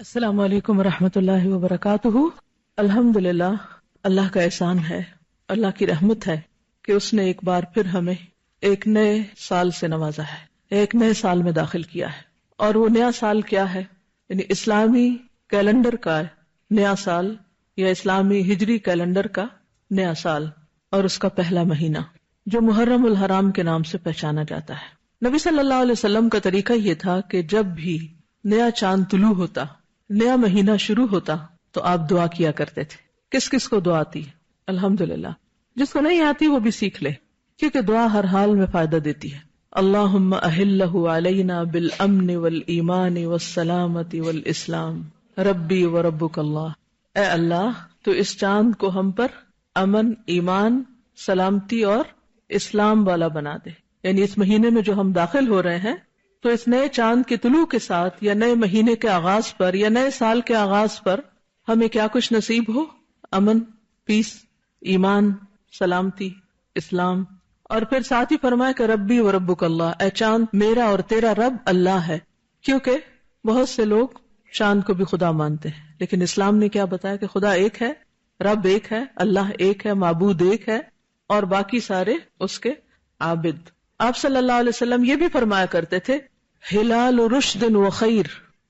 السلام علیکم ورحمۃ اللہ وبرکاتہ۔ الحمدللہ، اللہ کا احسان ہے، اللہ کی رحمت ہے کہ اس نے ایک بار پھر ہمیں ایک نئے سال سے نوازا ہے، ایک نئے سال میں داخل کیا ہے۔ اور وہ نیا سال کیا ہے؟ یعنی اسلامی کیلنڈر کا نیا سال یا اسلامی ہجری کیلنڈر کا نیا سال، اور اس کا پہلا مہینہ جو محرم الحرام کے نام سے پہچانا جاتا ہے۔ نبی صلی اللہ علیہ وسلم کا طریقہ یہ تھا کہ جب بھی نیا چاند طلوع ہوتا، نیا مہینہ شروع ہوتا، تو آپ دعا کیا کرتے تھے۔ کس کس کو دعا آتی؟ الحمدللہ۔ جس کو نہیں آتی وہ بھی سیکھ لے، کیونکہ دعا ہر حال میں فائدہ دیتی ہے۔ اللہم اہلہ علینا بالامن والایمان والسلامت والاسلام ربی وربک اللہ۔ اے اللہ، تو اس چاند کو ہم پر امن، ایمان، سلامتی اور اسلام والا بنا دے۔ یعنی اس مہینے میں جو ہم داخل ہو رہے ہیں، تو اس نئے چاند کے طلوع کے ساتھ یا نئے مہینے کے آغاز پر یا نئے سال کے آغاز پر ہمیں کیا کچھ نصیب ہو؟ امن، پیس، ایمان، سلامتی، اسلام۔ اور پھر ساتھ ہی فرمایا کہ ربی و ربک اللہ، اے چاند میرا اور تیرا رب اللہ ہے۔ کیونکہ بہت سے لوگ چاند کو بھی خدا مانتے ہیں، لیکن اسلام نے کیا بتایا کہ خدا ایک ہے، رب ایک ہے، اللہ ایک ہے، معبود ایک ہے، اور باقی سارے اس کے عابد۔ آپ صلی اللہ علیہ وسلم یہ بھی فرمایا کرتے تھے، ہلال رشد و خیر،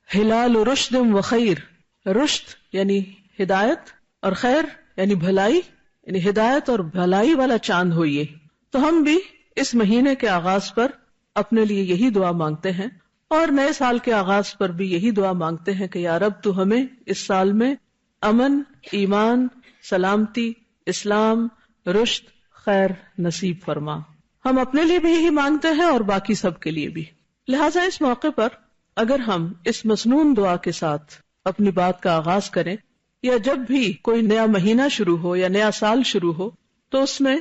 ہلال رشد و خیر۔ رشد یعنی ہدایت اور خیر یعنی بھلائی، یعنی ہدایت اور بھلائی والا چاند ہو یہ۔ تو ہم بھی اس مہینے کے آغاز پر اپنے لیے یہی دعا مانگتے ہیں، اور نئے سال کے آغاز پر بھی یہی دعا مانگتے ہیں کہ یا رب تو ہمیں اس سال میں امن، ایمان، سلامتی، اسلام، رشد، خیر نصیب فرما۔ ہم اپنے لیے بھی یہی مانگتے ہیں اور باقی سب کے لیے بھی۔ لہٰذا اس موقع پر اگر ہم اس مسنون دعا کے ساتھ اپنی بات کا آغاز کریں، یا جب بھی کوئی نیا مہینہ شروع ہو یا نیا سال شروع ہو، تو اس میں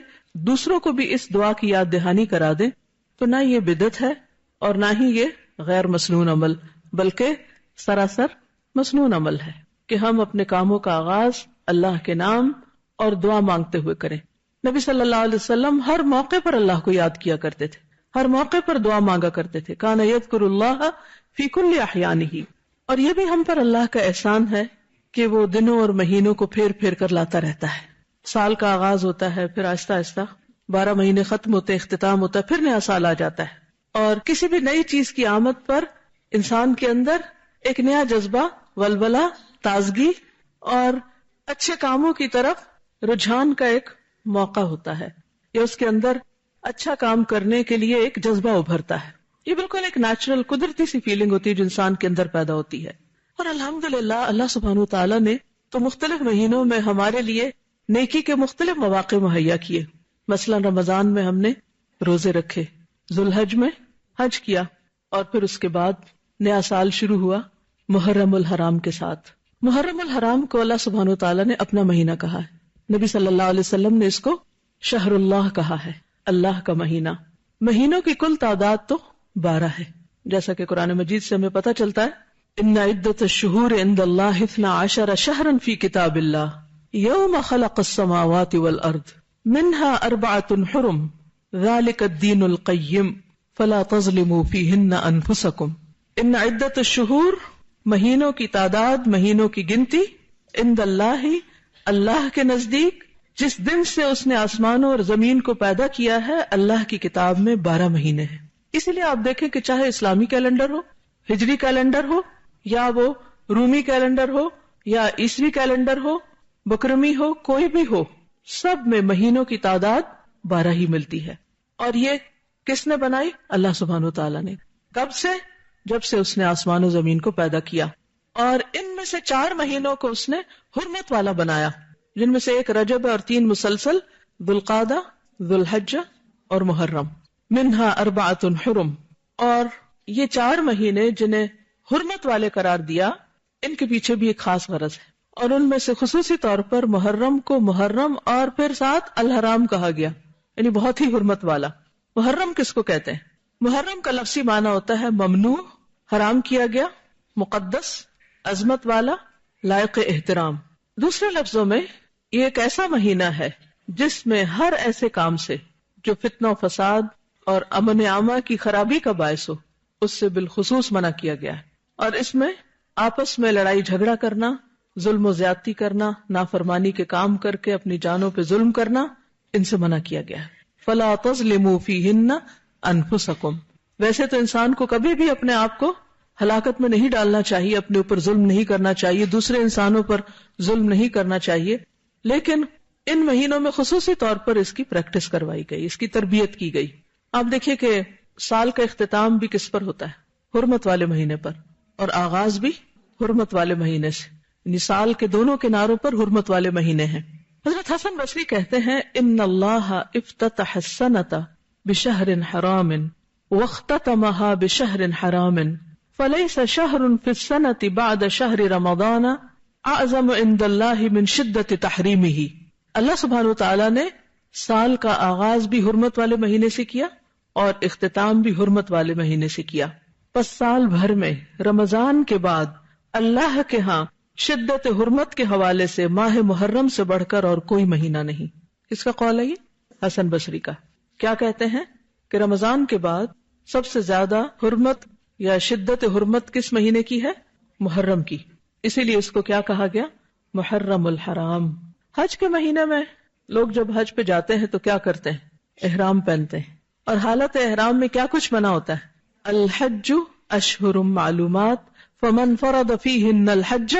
دوسروں کو بھی اس دعا کی یاد دہانی کرا دیں، تو نہ یہ بدعت ہے اور نہ ہی یہ غیر مسنون عمل، بلکہ سراسر مسنون عمل ہے کہ ہم اپنے کاموں کا آغاز اللہ کے نام اور دعا مانگتے ہوئے کریں۔ نبی صلی اللہ علیہ وسلم ہر موقع پر اللہ کو یاد کیا کرتے تھے، ہر موقع پر دعا مانگا کرتے تھے۔ کان یذکر اللہ فی کل احیانہ۔ اور یہ بھی ہم پر اللہ کا احسان ہے کہ وہ دنوں اور مہینوں کو پھیر پھیر کر لاتا رہتا ہے۔ سال کا آغاز ہوتا ہے، پھر آہستہ آہستہ 12 مہینے ختم ہوتے، اختتام ہوتا ہے، پھر نیا سال آ جاتا ہے۔ اور کسی بھی نئی چیز کی آمد پر انسان کے اندر ایک نیا جذبہ، ولولہ، تازگی اور اچھے کاموں کی طرف رجحان کا ایک موقع ہوتا ہے، یا اس کے اندر اچھا کام کرنے کے لیے ایک جذبہ ابھرتا ہے۔ یہ بالکل ایک نیچرل، قدرتی سی فیلنگ ہوتی ہے جو انسان کے اندر پیدا ہوتی ہے۔ اور الحمدللہ اللہ سبحانہ وتعالیٰ نے تو مختلف مہینوں میں ہمارے لیے نیکی کے مختلف مواقع مہیا کیے۔ مثلا رمضان میں ہم نے روزے رکھے، ذوالحج میں حج کیا، اور پھر اس کے بعد نیا سال شروع ہوا محرم الحرام کے ساتھ۔ محرم الحرام کو اللہ سبحانہ وتعالیٰ نے اپنا مہینہ کہا ہے، نبی صلی اللہ علیہ وسلم نے اس کو شہر اللہ کہا ہے، اللہ کا مہینہ۔ مہینوں کی کل تعداد تو 12 ہے، جیسا کہ قرآن مجید سے ہمیں پتہ چلتا ہے، ان عدت الشہور عند اللہ 12 شہرا فی کتاب اللہ یوم خلق السماوات والارض منها 4 حرم ذلك الدین القیم فلا تظلموا فیہن انفسکم۔ ان عدت الشہور، مہینوں کی تعداد، مہینوں کی گنتی، عند اللہ، اللہ کے نزدیک، جس دن سے اس نے آسمانوں اور زمین کو پیدا کیا ہے، اللہ کی کتاب میں 12 مہینے ہیں۔ اسی لیے آپ دیکھیں کہ چاہے اسلامی کیلنڈر ہو، ہجری کیلنڈر ہو، یا وہ رومی کیلنڈر ہو، یا عیسوی کیلنڈر ہو، بکرمی ہو، کوئی بھی ہو، سب میں مہینوں کی تعداد 12 ہی ملتی ہے۔ اور یہ کس نے بنائی؟ اللہ سبحانہ وتعالیٰ نے۔ کب سے؟ جب سے اس نے آسمان و زمین کو پیدا کیا۔ اور ان میں سے 4 مہینوں کو اس نے حرمت والا بنایا، جن میں سے ایک رجب اور 3 مسلسل، ذوالقعدہ، ذوالحجہ اور محرم۔ منہا 4 حرم۔ اور یہ 4 مہینے جنہیں حرمت والے قرار دیا، ان کے پیچھے بھی ایک خاص غرض ہے، اور ان میں سے خصوصی طور پر محرم کو محرم اور پھر ساتھ الحرام کہا گیا، یعنی بہت ہی حرمت والا۔ محرم کس کو کہتے ہیں؟ محرم کا لفظی معنی ہوتا ہے ممنوع، حرام کیا گیا، مقدس، عظمت والا، لائق احترام۔ دوسرے لفظوں میں یہ ایک ایسا مہینہ ہے جس میں ہر ایسے کام سے جو فتنہ و فساد اور امن عامہ کی خرابی کا باعث ہو، اس سے بالخصوص منع کیا گیا ہے۔ اور اس میں آپس میں لڑائی جھگڑا کرنا، ظلم و زیادتی کرنا، نافرمانی کے کام کر کے اپنی جانوں پہ ظلم کرنا، ان سے منع کیا گیا ہے۔ فَلَا تَظْلِمُوا فِيهِنَّ أَنفُسَكُمْ۔ ویسے تو انسان کو کبھی بھی اپنے آپ کو ہلاکت میں نہیں ڈالنا چاہیے، اپنے اوپر ظلم نہیں کرنا چاہیے، دوسرے انسانوں پر ظلم نہیں کرنا چاہیے، لیکن ان مہینوں میں خصوصی طور پر اس کی پریکٹس کروائی گئی، اس کی تربیت کی گئی۔ آپ دیکھیے کہ سال کا اختتام بھی کس پر ہوتا ہے؟ حرمت والے مہینے پر، اور آغاز بھی حرمت والے مہینے سے، یعنی سال کے دونوں کناروں پر حرمت والے مہینے ہیں۔ حضرت حسن بصری کہتے ہیں ان اللہ افتتح السنۃ بشہر حرام واختتمها بشہر حرام فلیس شہر فی السنۃ بعد شہر رمضان اعظم عند اللہ من شدت تحریمہ۔ اللہ سبحانہ وتعالی نے سال کا آغاز بھی حرمت والے مہینے سے کیا اور اختتام بھی حرمت والے مہینے سے کیا، پس سال بھر میں رمضان کے بعد اللہ کے ہاں شدت حرمت کے حوالے سے ماہ محرم سے بڑھ کر اور کوئی مہینہ نہیں۔ کس کا قول ہے یہ؟ حسن بصری کا۔ کیا کہتے ہیں کہ رمضان کے بعد سب سے زیادہ حرمت یا شدت حرمت کس مہینے کی ہے؟ محرم کی، اسی لیے اس کو کیا کہا گیا؟ محرم الحرام۔ حج کے مہینے میں لوگ جب حج پہ جاتے ہیں تو کیا کرتے ہیں؟ احرام پہنتے ہیں، اور حالت احرام میں کیا کچھ منع ہوتا ہے؟ الحج اشہر معلومات فمن فرض فیہن الحج،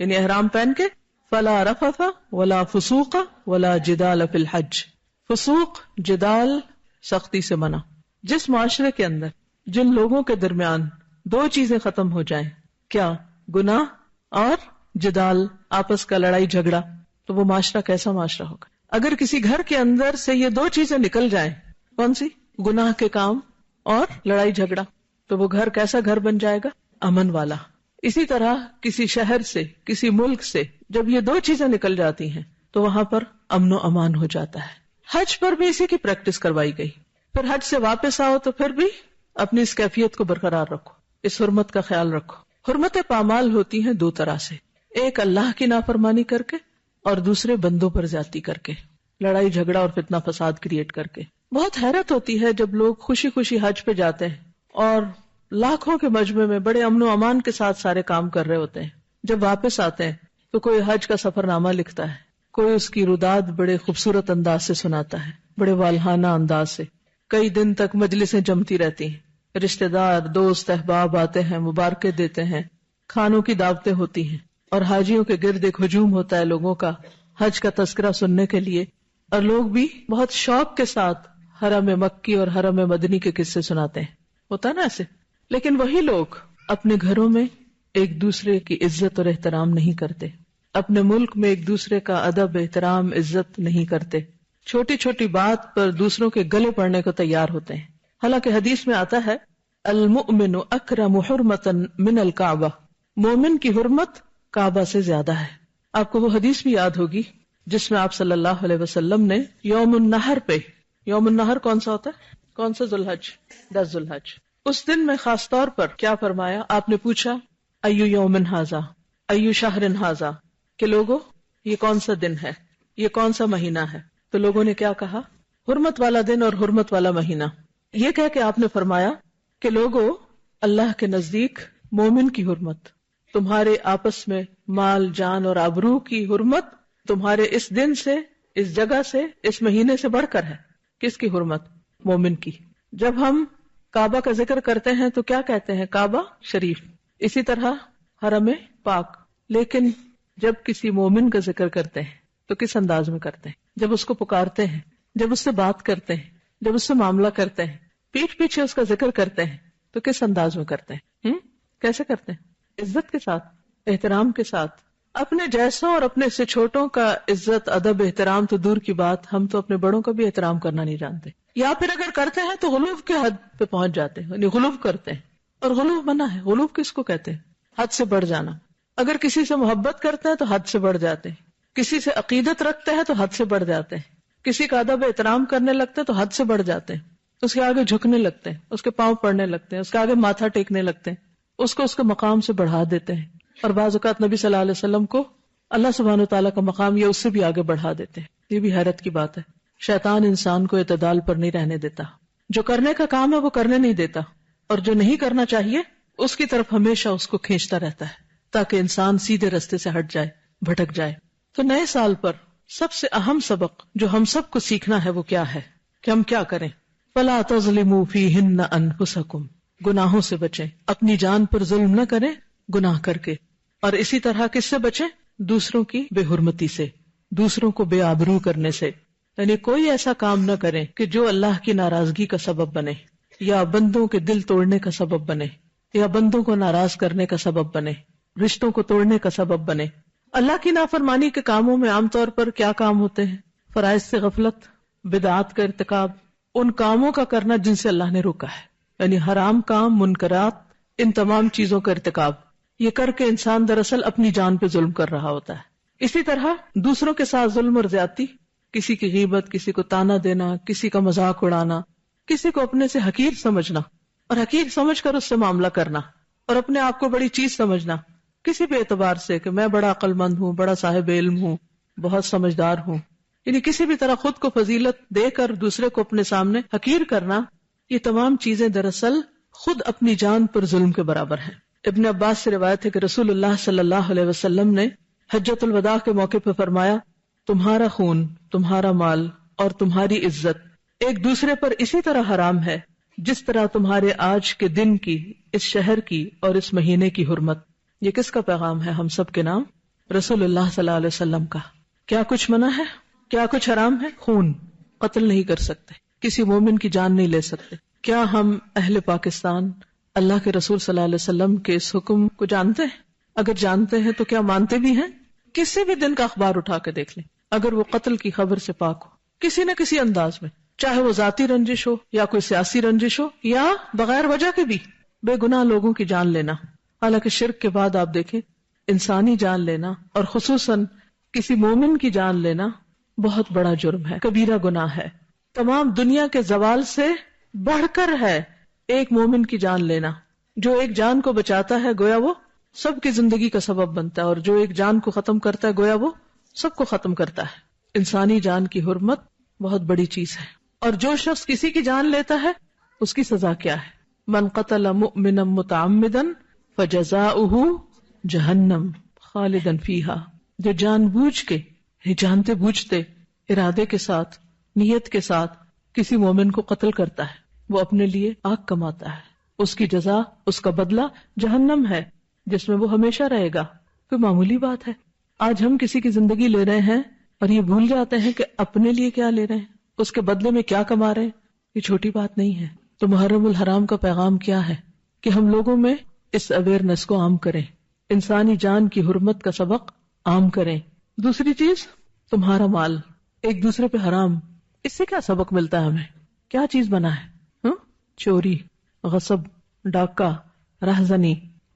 یعنی احرام پہن کے فلا رفث ولا فسوق ولا جدال فی الحج۔ فسوق، جدال سختی سے منع۔ جس معاشرے کے اندر جن لوگوں کے درمیان دو چیزیں ختم ہو جائیں، کیا؟ گناہ اور جدال، آپس کا لڑائی جھگڑا، تو وہ معاشرہ کیسا معاشرہ ہوگا؟ اگر کسی گھر کے اندر سے یہ دو چیزیں نکل جائیں، کون سی؟ گناہ کے کام اور لڑائی جھگڑا، تو وہ گھر کیسا گھر بن جائے گا؟ امن والا۔ اسی طرح کسی شہر سے، کسی ملک سے جب یہ دو چیزیں نکل جاتی ہیں تو وہاں پر امن و امان ہو جاتا ہے۔ حج پر بھی اسی کی پریکٹس کروائی گئی۔ پھر حج سے واپس آؤ تو پھر بھی اپنی اس کیفیت کو برقرار رکھو، اس حرمت کا خیال رکھو۔ حرمت پامال ہوتی ہیں دو طرح سے، ایک اللہ کی نافرمانی کر کے اور دوسرے بندوں پر زیادتی کر کے، لڑائی جھگڑا اور فتنہ فساد کریٹ کر کے۔ بہت حیرت ہوتی ہے جب لوگ خوشی خوشی حج پہ جاتے ہیں اور لاکھوں کے مجمع میں بڑے امن و امان کے ساتھ سارے کام کر رہے ہوتے ہیں، جب واپس آتے ہیں تو کوئی حج کا سفر نامہ لکھتا ہے، کوئی اس کی روداد بڑے خوبصورت انداز سے سناتا ہے، بڑے والہانہ انداز سے، کئی دن تک مجلسیں جمتی رہتی ہیں، رشتہ دار دوست احباب آتے ہیں، مبارکیں دیتے ہیں، کھانوں کی دعوتیں ہوتی ہیں، اور حاجیوں کے گرد ایک ہجوم ہوتا ہے لوگوں کا حج کا تذکرہ سننے کے لیے، اور لوگ بھی بہت شوق کے ساتھ حرم مکی اور حرم مدنی کے قصے سناتے ہیں، ہوتا نا ایسے۔ لیکن وہی لوگ اپنے گھروں میں ایک دوسرے کی عزت اور احترام نہیں کرتے، اپنے ملک میں ایک دوسرے کا ادب احترام عزت نہیں کرتے، چھوٹی چھوٹی بات پر دوسروں کے گلے پڑنے کو تیار ہوتے ہیں۔ حالانکہ حدیث میں آتا ہے المؤمن اکرم حرمتا من الکعبہ، مومن کی حرمت کعبہ سے زیادہ ہے۔ آپ کو وہ حدیث بھی یاد ہوگی جس میں آپ صلی اللہ علیہ وسلم نے یوم النحر پہ، یوم النحر کون سا ہوتا ہے؟ کون سا ذوالحج؟ 10 ذوالحج۔ اس دن میں خاص طور پر کیا فرمایا؟ آپ نے پوچھا ایو یوم ھذا ایو شہر ھذا، کہ لوگوں یہ کون سا دن ہے، یہ کون سا مہینہ ہے؟ تو لوگوں نے کیا کہا؟ حرمت والا دن اور حرمت والا مہینہ۔ یہ کہہ کے آپ نے فرمایا کہ لوگوں اللہ کے نزدیک مومن کی حرمت، تمہارے آپس میں مال جان اور آبرو کی حرمت تمہارے اس دن سے، اس جگہ سے، اس مہینے سے بڑھ کر ہے۔ کس کی حرمت؟ مومن کی۔ جب ہم کعبہ کا ذکر کرتے ہیں تو کیا کہتے ہیں؟ کعبہ شریف، اسی طرح حرم پاک۔ لیکن جب کسی مومن کا ذکر کرتے ہیں تو کس انداز میں کرتے ہیں؟ جب اس کو پکارتے ہیں، جب اس سے بات کرتے ہیں، جب اس سے معاملہ کرتے ہیں، پیٹھ پیچھے اس کا ذکر کرتے ہیں تو کس انداز میں کرتے ہیں؟ کیسے کرتے ہیں؟ عزت کے ساتھ، احترام کے ساتھ۔ اپنے جیسوں اور اپنے سے چھوٹوں کا عزت ادب احترام تو دور کی بات، ہم تو اپنے بڑوں کا بھی احترام کرنا نہیں جانتے، یا پھر اگر کرتے ہیں تو غلو کے حد پہ پہنچ جاتے ہیں، یعنی غلو کرتے ہیں، اور غلو منع ہے۔ غلو کس کو کہتے ہیں؟ حد سے بڑھ جانا۔ اگر کسی سے محبت کرتے ہیں تو حد سے بڑھ جاتے ہیں، کسی سے عقیدت رکھتے ہیں تو حد سے بڑھ جاتے ہیں، کسی کا ادب احترام کرنے لگتے ہیں تو حد سے بڑھ جاتے ہیں، اس کے آگے جھکنے لگتے ہیں، اس کے پاؤں پڑنے لگتے ہیں، اس کے آگے ماتھا ٹیکنے لگتے ہیں، اس کے مقام سے بڑھا دیتے ہیں، اور بعض اوقات نبی صلی اللہ علیہ وسلم کو اللہ سبحانہ وتعالیٰ کا مقام یا اس سے بھی آگے بڑھا دیتے ہیں۔ یہ بھی حیرت کی بات ہے۔ شیطان انسان کو اعتدال پر نہیں رہنے دیتا، جو کرنے کا کام ہے وہ کرنے نہیں دیتا، اور جو نہیں کرنا چاہیے اس کی طرف ہمیشہ اس کو کھینچتا رہتا ہے۔ تاکہ انسان سیدھے رستے سے ہٹ جائے، بھٹک جائے۔ تو نئے سال پر سب سے اہم سبق جو ہم سب کو سیکھنا ہے وہ کیا ہے کہ ہم کیا کریں؟ فَلَا تَظْلِمُوا فِيهِنَّ أَنفُسَكُمْ، گناہوں سے بچیں، اپنی جان پر ظلم نہ کریں گناہ کر کے۔ اور اسی طرح کس سے بچیں؟ دوسروں کی بے حرمتی سے، دوسروں کو بے آبرو کرنے سے، یعنی کوئی ایسا کام نہ کریں کہ جو اللہ کی ناراضگی کا سبب بنے، یا بندوں کے دل توڑنے کا سبب بنے، یا بندوں کو ناراض کرنے کا سبب بنے، رشتوں کو توڑنے کا سبب بنے۔ اللہ کی نافرمانی کے کاموں میں عام طور پر کیا کام ہوتے ہیں؟ فرائض سے غفلت، بدعات کا ارتکاب، ان کاموں کا کرنا جن سے اللہ نے روکا ہے، یعنی حرام کام، منکرات، ان تمام چیزوں کا ارتکاب۔ یہ کر کے انسان دراصل اپنی جان پہ ظلم کر رہا ہوتا ہے۔ اسی طرح دوسروں کے ساتھ ظلم اور زیادتی، کسی کی غیبت، کسی کو تانا دینا، کسی کا مذاق اڑانا، کسی کو اپنے سے حقیر سمجھنا اور حقیر سمجھ کر اس سے معاملہ کرنا، اور اپنے آپ کو بڑی چیز سمجھنا کسی بھی اعتبار سے کہ میں بڑا عقل مند ہوں، بڑا صاحب علم ہوں، بہت سمجھدار ہوں، یعنی کسی بھی طرح خود کو فضیلت دے کر دوسرے کو اپنے سامنے حقیر کرنا، یہ تمام چیزیں دراصل خود اپنی جان پر ظلم کے برابر ہیں۔ ابن عباس سے روایت ہے کہ رسول اللہ صلی اللہ علیہ وسلم نے حجۃ الوداع کے موقع پہ فرمایا، تمہارا خون، تمہارا مال اور تمہاری عزت ایک دوسرے پر اسی طرح حرام ہے جس طرح تمہارے آج کے دن کی، اس شہر کی اور اس مہینے کی حرمت۔ یہ کس کا پیغام ہے ہم سب کے نام؟ رسول اللہ صلی اللہ علیہ وسلم کا۔ کیا کچھ منع ہے؟ کیا کچھ حرام ہے؟ خون، قتل نہیں کر سکتے، کسی مومن کی جان نہیں لے سکتے۔ کیا ہم اہل پاکستان اللہ کے رسول صلی اللہ علیہ وسلم کے اس حکم کو جانتے ہیں؟ اگر جانتے ہیں تو کیا مانتے بھی ہیں؟ کسی بھی دن کا اخبار اٹھا کے دیکھ لیں، اگر وہ قتل کی خبر سے پاک ہو کسی نہ کسی انداز میں، چاہے وہ ذاتی رنجش ہو یا کوئی سیاسی رنجش ہو یا بغیر وجہ کے بھی بے گناہ لوگوں کی جان لینا۔ حالانکہ شرک کے بعد آپ دیکھیں انسانی جان لینا اور خصوصاً کسی مومن کی جان لینا بہت بڑا جرم ہے، کبیرہ گناہ ہے، تمام دنیا کے زوال سے بڑھ کر ہے ایک مومن کی جان لینا۔ جو ایک جان کو بچاتا ہے گویا وہ سب کی زندگی کا سبب بنتا ہے، اور جو ایک جان کو ختم کرتا ہے گویا وہ سب کو ختم کرتا ہے۔ انسانی جان کی حرمت بہت بڑی چیز ہے، اور جو شخص کسی کی جان لیتا ہے اس کی سزا کیا ہے؟ من قتل مؤمنا متعمدا فجزاؤہ جہنم خالدا فیہا، جو جان بوجھ کے، جانتے بوجھتے، ارادے کے ساتھ، نیت کے ساتھ کسی مومن کو قتل کرتا ہے وہ اپنے لیے آگ کماتا ہے، اس کی جزا، اس کا بدلہ جہنم ہے جس میں وہ ہمیشہ رہے گا۔ کوئی معمولی بات ہے؟ آج ہم کسی کی زندگی لے رہے ہیں اور یہ بھول جاتے ہیں کہ اپنے لیے کیا لے رہے ہیں، اس کے بدلے میں کیا کما رہے ہیں۔ یہ چھوٹی بات نہیں ہے۔ تو محرم الحرام کا پیغام کیا ہے کہ ہم لوگوں میں اس اویئرنیس کو عام کریں، انسانی جان کی حرمت کا سبق عام کریں۔ دوسری چیز، تمہارا مال ایک دوسرے پہ حرام، اس سے کیا سبق ملتا ہے ہمیں؟ کیا چیز بنا ہے؟ چوری، غصب، ڈاکہ، رہزنی،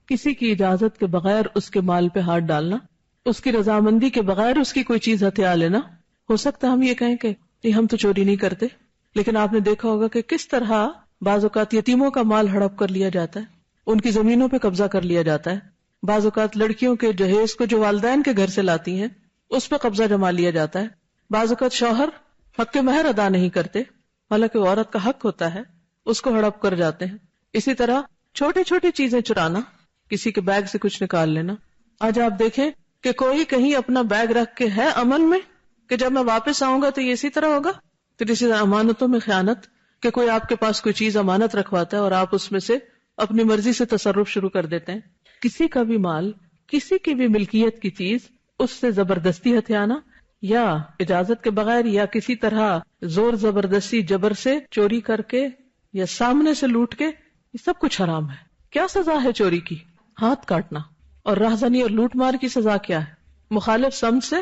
کسی کی اجازت کے بغیر اس کے مال پہ ہاتھ ڈالنا، اس کی رضامندی کے بغیر اس کی کوئی چیز ہتھیا لینا۔ ہو سکتا ہے ہم یہ کہیں کہ ہم تو چوری نہیں کرتے، لیکن آپ نے دیکھا ہوگا کہ کس طرح بعض اوقات یتیموں کا مال ہڑپ کر لیا جاتا ہے، ان کی زمینوں پہ قبضہ کر لیا جاتا ہے، بعض اوقات لڑکیوں کے جہیز کو جو والدین کے گھر سے لاتی ہیں اس پہ قبضہ جما لیا جاتا ہے، بعض اوقات شوہر حق کے مہر ادا نہیں کرتے حالانکہ وہ عورت کا حق ہوتا ہے، اس کو ہڑپ کر جاتے ہیں۔ اسی طرح چھوٹی چھوٹی چیزیں چرانا، کسی کے بیگ سے کچھ نکال لینا۔ آج آپ دیکھیں کہ کوئی کہیں اپنا بیگ رکھ کے ہے امن میں کہ جب میں واپس آؤں گا تو یہ اسی طرح ہوگا؟ تو اسی طرح امانتوں میں خیانت، کہ کوئی آپ کے پاس کوئی چیز امانت رکھواتا ہے اور آپ اس میں سے اپنی مرضی سے تصرف شروع کر دیتے ہیں۔ کسی کا بھی مال، کسی کی بھی ملکیت کی چیز اس سے زبردستی ہتھیانا یا اجازت کے بغیر یا کسی طرح زور زبردستی جبر سے چوری کر کے یا سامنے سے لوٹ کے، یہ سب کچھ حرام ہے۔ کیا سزا ہے چوری کی؟ ہاتھ کاٹنا۔ اور رہزنی اور لوٹ مار کی سزا کیا ہے؟ مخالف سمت سے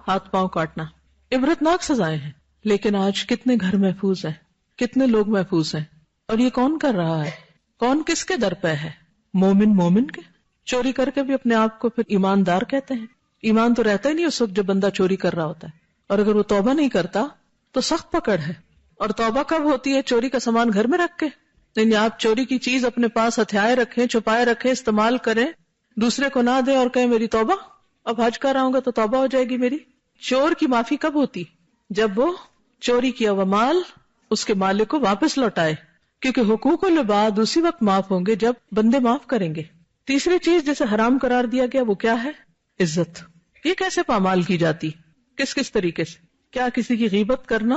ہاتھ پاؤں کاٹنا۔ عبرتناک سزائیں ہیں، لیکن آج کتنے گھر محفوظ ہیں، کتنے لوگ محفوظ ہیں؟ اور یہ کون کر رہا ہے؟ کون کس کے در پہ ہے؟ مومن کے۔ چوری کر کے بھی اپنے آپ کو پھر ایماندار کہتے ہیں۔ ایمان تو رہتا ہی نہیں اس وقت جب بندہ چوری کر رہا ہوتا ہے، اور اگر وہ توبہ نہیں کرتا تو سخت پکڑ ہے۔ اور توبہ کب ہوتی ہے؟ چوری کا سامان گھر میں رکھ کے؟ نہیں، آپ چوری کی چیز اپنے پاس ہتھیائے رکھیں، چھپائے رکھیں، استعمال کریں، دوسرے کو نہ دیں اور کہیں میری توبہ، اب حج کر آؤں گا تو توبہ ہو جائے گی میری۔ چور کی معافی کب ہوتی؟ جب وہ چوری کیا ہوا مال اس کے مالک کو واپس لوٹائے، کیونکہ حقوق العباد اسی وقت معاف ہوں گے جب بندے معاف کریں گے۔ تیسری چیز جسے حرام قرار دیا گیا وہ کیا ہے؟ عزت. یہ کیسے پامال کی جاتی؟ کس کس طریقے سے؟ کیا کسی کی غیبت کرنا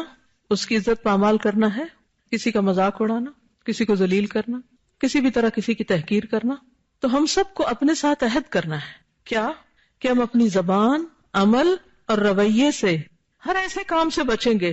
اس کی عزت پامال کرنا ہے؟ کسی کا مذاق اڑانا، کسی کو ذلیل کرنا، کسی بھی طرح کسی کی تحقیر کرنا؟ تو ہم سب کو اپنے ساتھ عہد کرنا ہے کیا کہ ہم اپنی زبان، عمل اور رویے سے ہر ایسے کام سے بچیں گے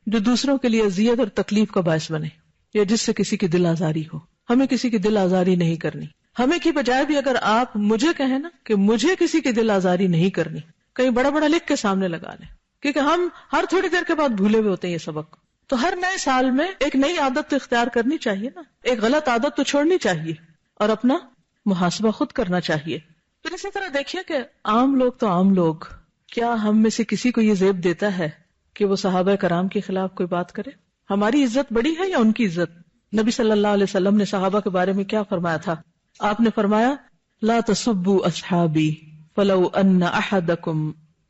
جو دوسروں کے لیے اذیت اور تکلیف کا باعث بنے یا جس سے کسی کی دل آزاری ہو. ہمیں کسی کی دل آزاری نہیں کرنی. ہمیں کی بجائے بھی اگر آپ مجھے کہیں نا کہ مجھے کسی کی دل آزاری نہیں کرنی، کہیں بڑا بڑا لکھ کے سامنے لگا لیں، کیونکہ ہم ہر تھوڑی دیر کے بعد بھولے ہوئے ہوتے ہیں یہ سبق. تو ہر نئے سال میں ایک نئی عادت تو اختیار کرنی چاہیے نا، ایک غلط عادت تو چھوڑنی چاہیے اور اپنا محاسبہ خود کرنا چاہیے. پھر اسی طرح دیکھیے کہ عام لوگ تو عام لوگ، کیا ہم میں سے کسی کو یہ زیب دیتا ہے کہ وہ صحابہ کرام کے خلاف کوئی بات کرے؟ ہماری عزت بڑی ہے یا ان کی عزت؟ نبی صلی اللہ علیہ وسلم نے صحابہ کے بارے میں کیا فرمایا تھا؟ آپ نے فرمایا لا تسبوا اصحابی فلو ان احدکم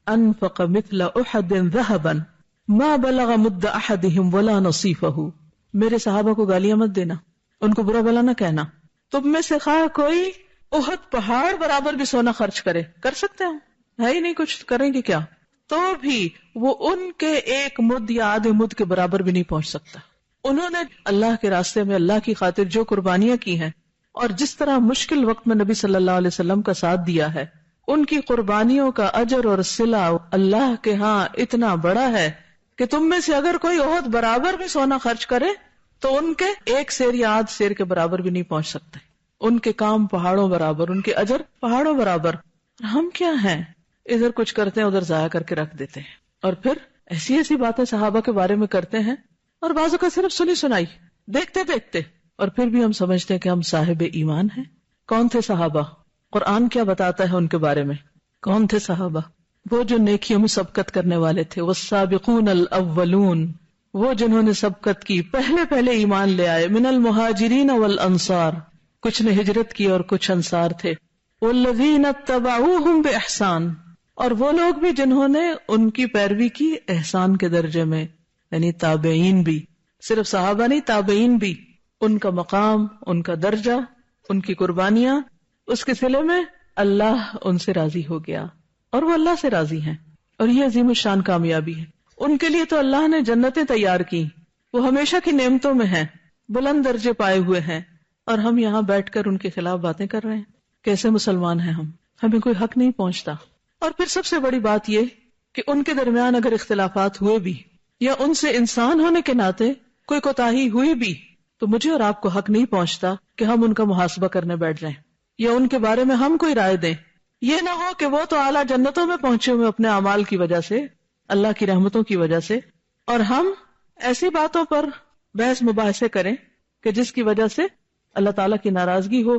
انفق مثل احد ذهبا ما بلغ مد احدهم ولا نصیفہ. میرے صحابہ کو گالیاں مت دینا، ان کو برا بلا نہ کہنا. تم میں سے خواہ کوئی احد پہاڑ برابر بھی سونا خرچ کرے، کر سکتے ہیں؟ ہے ہی نہیں، کچھ کریں گے کیا؟ تو بھی وہ ان کے ایک مد یا آدھے مد کے برابر بھی نہیں پہنچ سکتا. انہوں نے اللہ کے راستے میں اللہ کی خاطر جو قربانیاں کی ہیں اور جس طرح مشکل وقت میں نبی صلی اللہ علیہ وسلم کا ساتھ دیا ہے، ان کی قربانیوں کا اجر اور صلہ اللہ کے ہاں اتنا بڑا ہے کہ تم میں سے اگر کوئی احد برابر بھی سونا خرچ کرے تو ان کے ایک سیر یا آدھ سیر کے برابر بھی نہیں پہنچ سکتے. ان کے کام پہاڑوں برابر، ان کے اجر پہاڑوں برابر. ہم کیا ہیں؟ ادھر کچھ کرتے ہیں ادھر ضائع کر کے رکھ دیتے ہیں، اور پھر ایسی ایسی باتیں صحابہ کے بارے میں کرتے ہیں اور بعضوں کا صرف سنی سنائی دیکھتے دیکھتے، اور پھر بھی ہم سمجھتے ہیں کہ ہم صاحب ایمان ہیں. کون تھے صحابہ؟ قرآن کیا بتاتا ہے ان کے بارے میں؟ کون تھے صحابہ؟ وہ جو نیکیوں میں سبقت کرنے والے تھے. والسابقون الاولون، وہ جنہوں نے سبقت کی، پہلے ایمان لے آئے. من المہاجرین والانصار، کچھ نے ہجرت کی اور کچھ انصار تھے. والذین اتبعوہم باحسان، اور وہ لوگ بھی جنہوں نے ان کی پیروی کی احسان کے درجے میں، یعنی تابعین بھی، صرف صحابہ نہیں، تابعین بھی. ان کا مقام، ان کا درجہ، ان کی قربانیاں، اس کے صلے میں اللہ ان سے راضی ہو گیا اور وہ اللہ سے راضی ہیں. اور یہ عظیم الشان کامیابی ہے. ان کے لیے تو اللہ نے جنتیں تیار کی، وہ ہمیشہ کی نعمتوں میں ہیں، بلند درجے پائے ہوئے ہیں، اور ہم یہاں بیٹھ کر ان کے خلاف باتیں کر رہے ہیں. کیسے مسلمان ہیں ہم؟ ہمیں کوئی حق نہیں پہنچتا. اور پھر سب سے بڑی بات یہ کہ ان کے درمیان اگر اختلافات ہوئے بھی یا ان سے انسان ہونے کے ناطے کوئی کوتاہی ہوئی بھی تو مجھے اور آپ کو حق نہیں پہنچتا کہ ہم ان کا محاسبہ کرنے بیٹھ جائیں یا ان کے بارے میں ہم کوئی رائے دیں. یہ نہ ہو کہ وہ تو اعلیٰ جنتوں میں پہنچے ہوئے اپنے اعمال کی وجہ سے، اللہ کی رحمتوں کی وجہ سے، اور ہم ایسی باتوں پر بحث مباحثے کریں کہ جس کی وجہ سے اللہ تعالیٰ کی ناراضگی ہو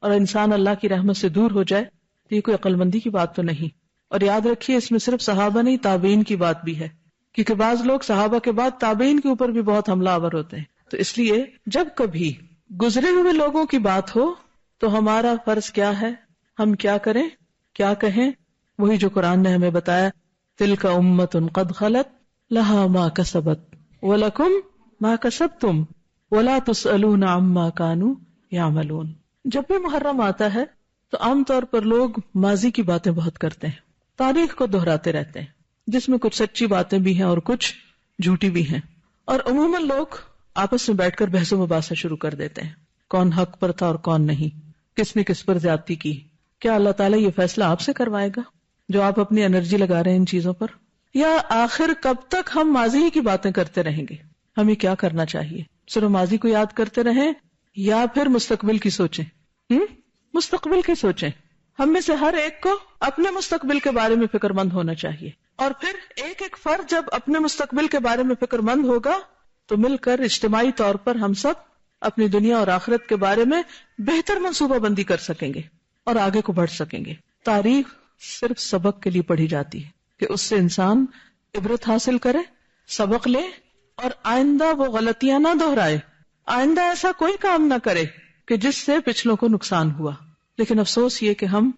اور انسان اللہ کی رحمت سے دور ہو جائے. تو یہ کوئی عقل مندی کی بات تو نہیں. اور یاد رکھیے اس میں صرف صحابہ نہیں، تابعین کی بات بھی ہے، کیونکہ بعض لوگ صحابہ کے بعد تابعین کے اوپر بھی بہت حملہ آور ہوتے ہیں. تو اس لیے جب کبھی گزرے ہوئے لوگوں کی بات ہو تو ہمارا فرض کیا ہے، ہم کیا کریں، کیا کہیں؟ وہی جو قرآن نے ہمیں بتایا، تلک امۃ قد خلت لہا ما کسبت ولکم ما کسبتم ولا تسألون عما کانوا یعملون. جب بھی محرم آتا ہے تو عام طور پر لوگ ماضی کی باتیں بہت کرتے ہیں، تاریخ کو دہراتے رہتے ہیں، جس میں کچھ سچی باتیں بھی ہیں اور کچھ جھوٹی بھی ہیں. اور عموماً لوگ آپس میں بیٹھ کر بحث و مباحثہ شروع کر دیتے ہیں، کون حق پر تھا اور کون نہیں، کس نے کس پر زیادتی کی. کیا اللہ تعالیٰ یہ فیصلہ آپ سے کروائے گا جو آپ اپنی انرجی لگا رہے ہیں ان چیزوں پر؟ یا آخر کب تک ہم ماضی ہی کی باتیں کرتے رہیں گے؟ ہمیں کیا کرنا چاہیے؟ صرف ماضی کو یاد کرتے رہیں یا پھر مستقبل کی سوچیں؟ مستقبل کی سوچیں. ہم میں سے ہر ایک کو اپنے مستقبل کے بارے میں فکر مند ہونا چاہیے، اور پھر ایک ایک فرد جب اپنے مستقبل کے بارے میں فکر مند ہوگا تو مل کر اجتماعی طور پر ہم سب اپنی دنیا اور آخرت کے بارے میں بہتر منصوبہ بندی کر سکیں گے اور آگے کو بڑھ سکیں گے. تاریخ صرف سبق کے لیے پڑھی جاتی ہے کہ اس سے انسان عبرت حاصل کرے، سبق لے، اور آئندہ وہ غلطیاں نہ دہرائے، آئندہ ایسا کوئی کام نہ کرے کہ جس سے پچھلوں کو نقصان ہوا. لیکن افسوس یہ کہ ہم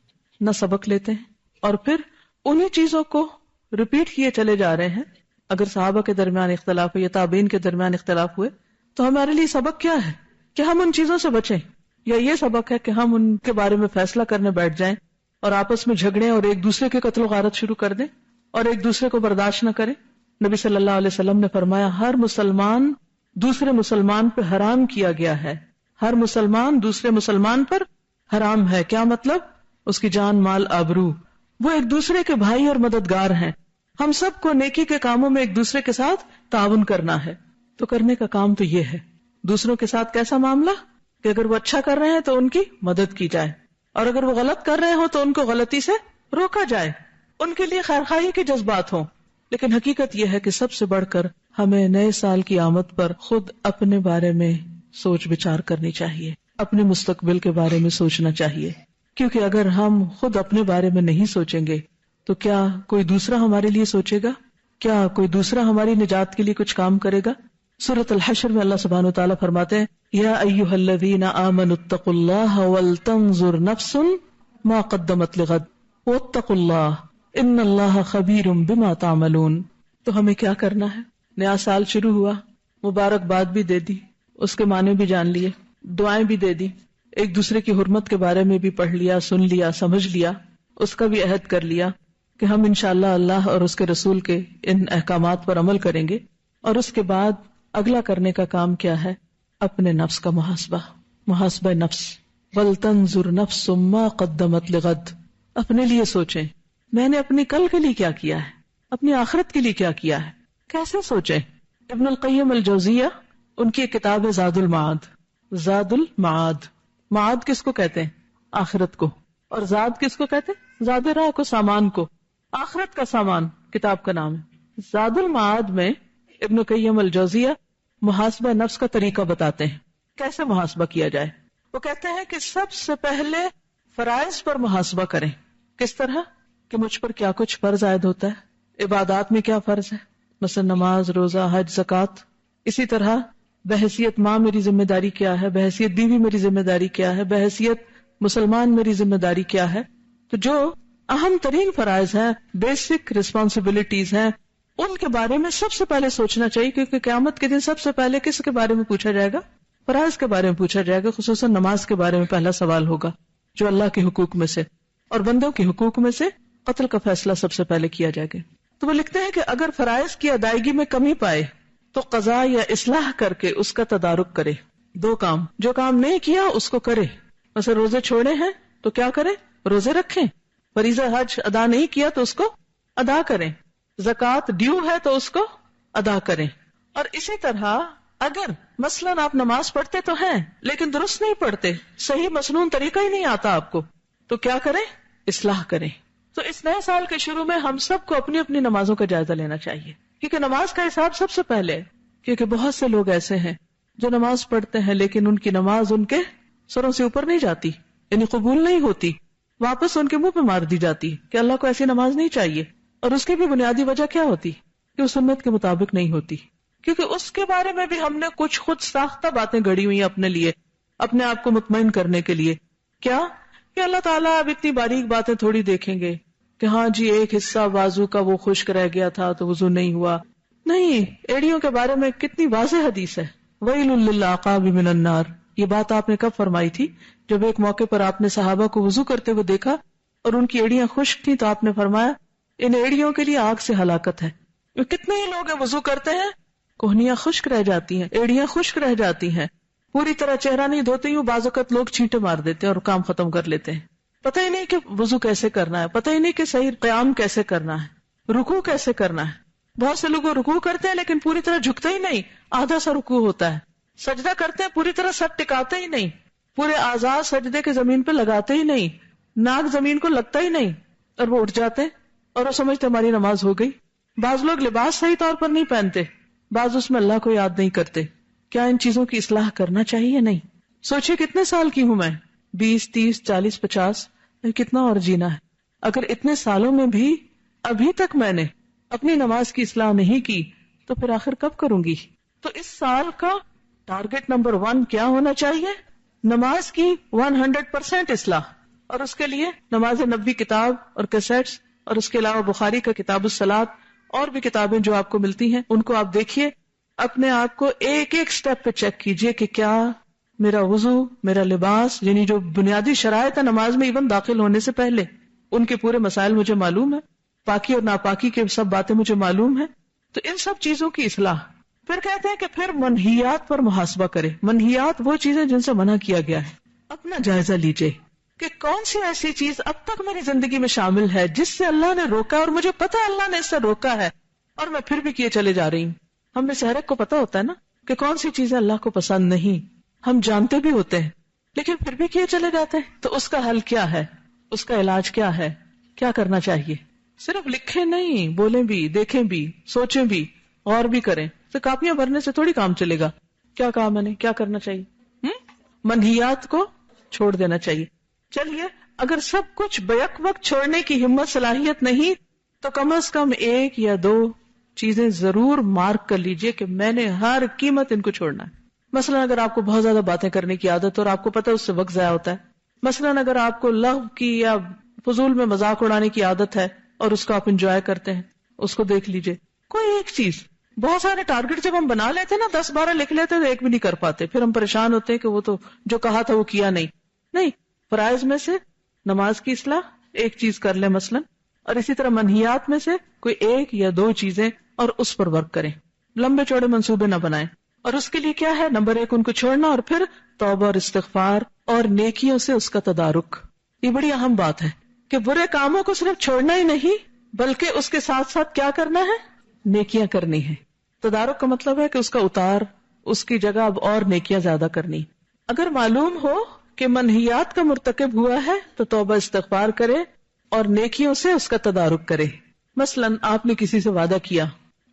نہ سبق لیتے ہیں اور پھر انہی چیزوں کو ریپیٹ کیے چلے جا رہے ہیں. اگر صحابہ کے درمیان اختلاف ہوئے یا تابعین کے درمیان اختلاف ہوئے تو ہمارے لیے سبق کیا ہے کہ ہم ان چیزوں سے بچیں. یا یہ سبق ہے کہ ہم ان کے بارے میں فیصلہ کرنے بیٹھ جائیں اور آپس میں جھگڑیں اور ایک دوسرے کے قتل و غارت شروع کر دیں اور ایک دوسرے کو برداشت نہ کریں؟ نبی صلی اللہ علیہ وسلم نے فرمایا ہر مسلمان دوسرے مسلمان پہ حرام کیا گیا ہے، ہر مسلمان دوسرے مسلمان پر حرام ہے۔ کیا مطلب؟ اس کی جان، مال، آبرو، وہ ایک دوسرے کے بھائی اور مددگار ہیں۔ ہم سب کو نیکی کے کاموں میں ایک دوسرے کے ساتھ تعاون کرنا ہے۔ تو کرنے کا کام تو یہ ہے، دوسروں کے ساتھ کیسا معاملہ کہ اگر وہ اچھا کر رہے ہیں تو ان کی مدد کی جائے، اور اگر وہ غلط کر رہے ہوں تو ان کو غلطی سے روکا جائے، ان کے لیے خیرخواہی کے جذبات ہوں۔ لیکن حقیقت یہ ہے کہ سب سے بڑھ کر ہمیں نئے سال کی آمد پر خود اپنے بارے میں سوچ بچار کرنی چاہیے، اپنے مستقبل کے بارے میں سوچنا چاہیے، کیونکہ اگر ہم خود اپنے بارے میں نہیں سوچیں گے تو کیا کوئی دوسرا ہمارے لیے سوچے گا؟ کیا کوئی دوسرا ہماری نجات کے لیے کچھ کام کرے گا؟ سورۃ الحشر میں اللہ سبحانہ وتعالیٰ فرماتے ہیں یا ایھا الذین آمنوا اتقوا اللہ ولتنظر نفس ما قدمت لغد واتقوا اللہ ان اللہ خبیر بما تعملون۔ تو ہمیں کیا کرنا ہے؟ نیا سال شروع ہوا، مبارکباد بھی دے دی، اس کے معنی بھی جان لیے، دعائیں بھی دے دی، ایک دوسرے کی حرمت کے بارے میں بھی پڑھ لیا، سن لیا، سمجھ لیا، اس کا بھی عہد کر لیا کہ ہم انشاءاللہ اللہ اور اس کے رسول کے ان احکامات پر عمل کریں گے۔ اور اس کے بعد اگلا کرنے کا کام کیا ہے؟ اپنے نفس کا محاسبہ نفس۔ وَلْتَنْظُرْ نَفْسٌ مَا قَدَّمَتْ لِغَدٍ، اپنے لیے سوچیں میں نے اپنی کل کے لیے کیا کیا ہے، اپنی آخرت کے لیے کیا کیا ہے، کیسے سوچیں؟ ابن القیم الجوزیہ، ان کی ایک کتاب ہے زاد المعاد۔ زاد المعاد، معاد کس کو کہتے ہیں؟ آخرت کو۔ اور زاد کس کو کہتے ہیں؟ زاد راہ کو، سامان کو، آخرت کا سامان کتاب کا نام ہے۔ زاد المعاد میں ابن القیم الجوزیہ محاسبہ نفس کا طریقہ بتاتے ہیں، کیسے محاسبہ کیا جائے۔ وہ کہتے ہیں کہ سب سے پہلے فرائض پر محاسبہ کریں۔ کس طرح؟ کہ مجھ پر کیا کچھ فرض عائد ہوتا ہے، عبادات میں کیا فرض ہے، مثلا نماز، روزہ، حج، زکوٰۃ۔ اسی طرح بحیثیت ماں میری ذمہ داری کیا ہے، بحیثیت بیوی میری ذمہ داری کیا ہے، بحیثیت مسلمان میری ذمہ داری کیا ہے۔ تو جو اہم ترین فرائض ہیں، بیسک رسپانسبلٹیز ہیں، ان کے بارے میں سب سے پہلے سوچنا چاہیے، کیونکہ قیامت کے دن سب سے پہلے کس کے بارے میں پوچھا جائے گا؟ فرائض کے بارے میں پوچھا جائے گا، خصوصاً نماز کے بارے میں پہلا سوال ہوگا، جو اللہ کے حقوق میں سے اور بندوں کے حقوق میں سے قتل کا فیصلہ سب سے پہلے کیا جائے گا۔ تو وہ لکھتے ہیں کہ اگر فرائض کی ادائیگی میں کمی پائے تو قضا یا اصلاح کر کے اس کا تدارک کرے۔ دو کام، جو کام نہیں کیا اس کو کرے، مثلا روزے چھوڑے ہیں تو کیا کریں؟ روزے رکھیں۔ فریضہ حج ادا نہیں کیا تو اس کو ادا کریں۔ زکوٰۃ ڈیو ہے تو اس کو ادا کریں۔ اور اسی طرح اگر مثلاً آپ نماز پڑھتے تو ہیں لیکن درست نہیں پڑھتے، صحیح مسنون طریقہ ہی نہیں آتا آپ کو، تو کیا کریں؟ اصلاح کریں۔ تو اس نئے سال کے شروع میں ہم سب کو اپنی اپنی نمازوں کا جائزہ لینا چاہیے، کیونکہ نماز کا حساب سب سے پہلے ہے۔ کیونکہ بہت سے لوگ ایسے ہیں جو نماز پڑھتے ہیں لیکن ان کی نماز ان کے سروں سے اوپر نہیں جاتی، یعنی قبول نہیں ہوتی، واپس ان کے منہ پہ مار دی جاتی کہ اللہ کو ایسی نماز نہیں چاہیے۔ اور اس کی بھی بنیادی وجہ کیا ہوتی کہ وہ سنت کے مطابق نہیں ہوتی، کیونکہ اس کے بارے میں بھی ہم نے کچھ خود ساختہ باتیں گڑی ہوئی اپنے لیے، اپنے آپ کو مطمئن کرنے کے لیے۔ کیا کہ اللہ تعالیٰ اب اتنی باریک باتیں تھوڑی دیکھیں گے کہ ہاں جی ایک حصہ بازو کا وہ خشک رہ گیا تھا تو وضو نہیں ہوا۔ نہیں، ایڑیوں کے بارے میں کتنی واضح حدیث ہے، وَيْلٌ لِّلْعَقَابِ مِنَ النَّارِ۔ یہ بات آپ نے کب فرمائی تھی؟ جب ایک موقع پر آپ نے صحابہ کو وضو کرتے ہوئے دیکھا اور ان کی ایڑیاں خشک تھیں تو آپ نے فرمایا ان ایڑیوں کے لیے آگ سے ہلاکت ہے۔ کتنے ہی لوگ وضو کرتے ہیں، کوہنیاں خشک رہ جاتی ہیں، ایڑیاں خشک رہ جاتی ہیں، پوری طرح چہرہ نہیں دھوتے ہوں، بعض اوقات لوگ چھینٹے مار دیتے ہیں اور کام ختم کر لیتے ہیں۔ پتہ ہی نہیں کہ وضو کیسے کرنا ہے، پتہ ہی نہیں کہ صحیح قیام کیسے کرنا ہے، رکوع کیسے کرنا ہے۔ بہت سے لوگ رکوع کرتے ہیں لیکن پوری طرح جھکتے ہی نہیں، آدھا سا رکوع ہوتا ہے۔ سجدہ کرتے ہیں، پوری طرح سر ٹکاتے ہی نہیں، پورے اعضاء سجدے کے زمین پہ لگاتے ہی نہیں، ناک زمین کو لگتا ہی نہیں، اور وہ اٹھ جاتے ہیں اور وہ سمجھتے ہماری نماز ہو گئی۔ بعض لوگ لباس صحیح طور پر نہیں پہنتے، بعض اس میں اللہ کو یاد نہیں کرتے۔ کیا ان چیزوں کی اصلاح کرنا چاہیے یا نہیں؟ سوچئے کتنے سال کی ہوں میں، 20، 30، 40، 50، کتنا اور جینا ہے۔ اگر اتنے سالوں میں بھی ابھی تک میں نے اپنی نماز کی اصلاح نہیں کی تو پھر آخر کب کروں گی؟ تو اس سال کا ٹارگٹ نمبر 1 کیا ہونا چاہیے؟ نماز کی 100% اصلاح، اور اس کے لیے نماز نبوی کتاب اور کیسٹس، اور اس کے علاوہ بخاری کا کتاب الصلاۃ اور بھی کتابیں جو آپ کو ملتی ہیں ان کو آپ دیکھیے، اپنے آپ کو ایک ایک سٹیپ پہ چیک کیجئے کہ کیا میرا وضو، میرا لباس، یعنی جو بنیادی شرائط ہے نماز میں ایون داخل ہونے سے پہلے، ان کے پورے مسائل مجھے معلوم ہے، پاکی اور ناپاکی کے سب باتیں مجھے معلوم ہیں. تو ان سب چیزوں کی اصلاح. پھر کہتے ہیں کہ پھر منہیات پر محاسبہ کرے. منہیات وہ چیزیں جن سے منع کیا گیا ہے، اپنا جائزہ لیجئے کہ کون سی ایسی چیز اب تک میری زندگی میں شامل ہے جس سے اللہ نے روکا اور مجھے پتا ہے اللہ نے اس سے روکا ہے اور میں پھر بھی کیے چلے جا رہی ہوں. ہم میں سے ہر ایک کو پتا ہوتا ہے نا کہ کون سی چیزیں اللہ کو پسند نہیں، ہم جانتے بھی ہوتے ہیں لیکن پھر بھی کیے چلے جاتے ہیں. تو اس کا حل کیا ہے، اس کا علاج کیا ہے، کیا کرنا چاہیے؟ صرف لکھیں نہیں، بولیں بھی، دیکھیں بھی، سوچیں بھی، غور بھی کریں. تو کاپیاں بھرنے سے تھوڑی کام چلے گا. کیا کام ہے، کیا کرنا چاہیے؟ منہیات کو چھوڑ دینا چاہیے. چلیے اگر سب کچھ بیک وقت چھوڑنے کی ہمت صلاحیت نہیں تو کم از کم ایک یا دو چیزیں ضرور مارک کر لیجئے کہ میں نے ہر قیمت ان کو چھوڑنا ہے. مثلا اگر آپ کو بہت زیادہ باتیں کرنے کی عادت اور آپ کو پتہ ہے اس سے وقت ضائع ہوتا ہے، مثلا اگر آپ کو لغو کی یا فضول میں مذاق اڑانے کی عادت ہے اور اس کو آپ انجوائے کرتے ہیں، اس کو دیکھ لیجئے. کوئی ایک چیز، بہت سارے ٹارگٹ جب ہم بنا لیتے نا 10-12 لکھ لیتے تو ایک بھی نہیں کر پاتے، پھر ہم پریشان ہوتے ہیں کہ وہ تو جو کہا تھا وہ کیا نہیں. فرائض میں سے نماز کی اصلاح ایک چیز کر لیں مثلا، اور اسی طرح منہیات میں سے کوئی ایک یا دو چیزیں اور اس پر ورک کریں. لمبے چوڑے منصوبے نہ بنائیں. اور اس کے لیے کیا ہے؟ نمبر 1 ان کو چھوڑنا، اور پھر توبہ اور استغفار اور نیکیوں سے اس کا تدارک. یہ بڑی اہم بات ہے کہ برے کاموں کو صرف چھوڑنا ہی نہیں بلکہ اس کے ساتھ ساتھ کیا کرنا ہے؟ نیکیاں کرنی ہے. تدارک کا مطلب ہے کہ اس کا اتار، اس کی جگہ اب اور نیکیاں زیادہ کرنی. اگر معلوم ہو کہ منہیات کا مرتکب ہوا ہے تو توبہ استغفار کرے اور نیکیوں سے اس کا تدارک کرے. مثلا آپ نے کسی سے وعدہ کیا،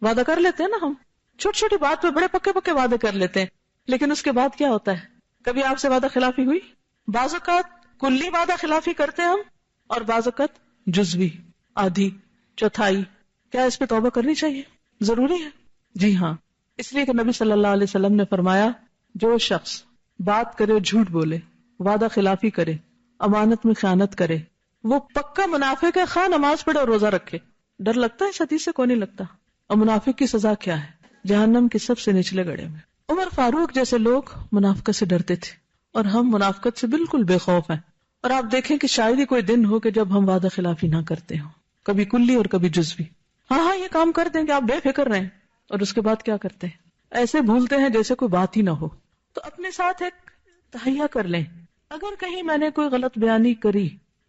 وعدہ کر لیتے ہیں نا ہم، چھوٹی چھوٹی بات پہ بڑے پکے پکے وعدے کر لیتے ہیں، لیکن اس کے بعد کیا ہوتا ہے؟ کبھی آپ سے وعدہ خلافی ہوئی؟ بعض اوقات کلی وعدہ خلافی کرتے ہیں ہم، اور بعض اوقات جزوی، آدھی، چوتھائی. کیا اس پہ توبہ کرنی چاہیے؟ ضروری ہے. جی ہاں، اس لیے کہ نبی صلی اللہ علیہ وسلم نے فرمایا جو شخص بات کرے جھوٹ بولے، وعدہ خلافی کرے، امانت میں خیانت کرے، وہ پکا منافق ہے، خواہ نماز پڑھے اور روزہ رکھے. ڈر لگتا ہے اس حدیث سے؟ کوئی نہیں لگتا. اور منافق کی سزا کیا ہے؟ جہنم کے سب سے نچلے گڑھے میں. عمر فاروق جیسے لوگ منافقت سے ڈرتے تھے اور ہم منافقت سے بالکل بے خوف ہیں. اور آپ دیکھیں کہ شاید ہی کوئی دن ہو کہ جب ہم وعدہ خلافی نہ کرتے ہوں، کبھی کلی اور کبھی جزوی. ہاں یہ کام کر دیں کہ آپ بے فکر رہیں، اور اس کے بعد کیا کرتے ہیں؟ ایسے بھولتے ہیں جیسے کوئی بات ہی نہ ہو. تو اپنے ساتھ ایک تہیہ کر لیں اگر کہیں میں نے کوئی غلط بیانی کری،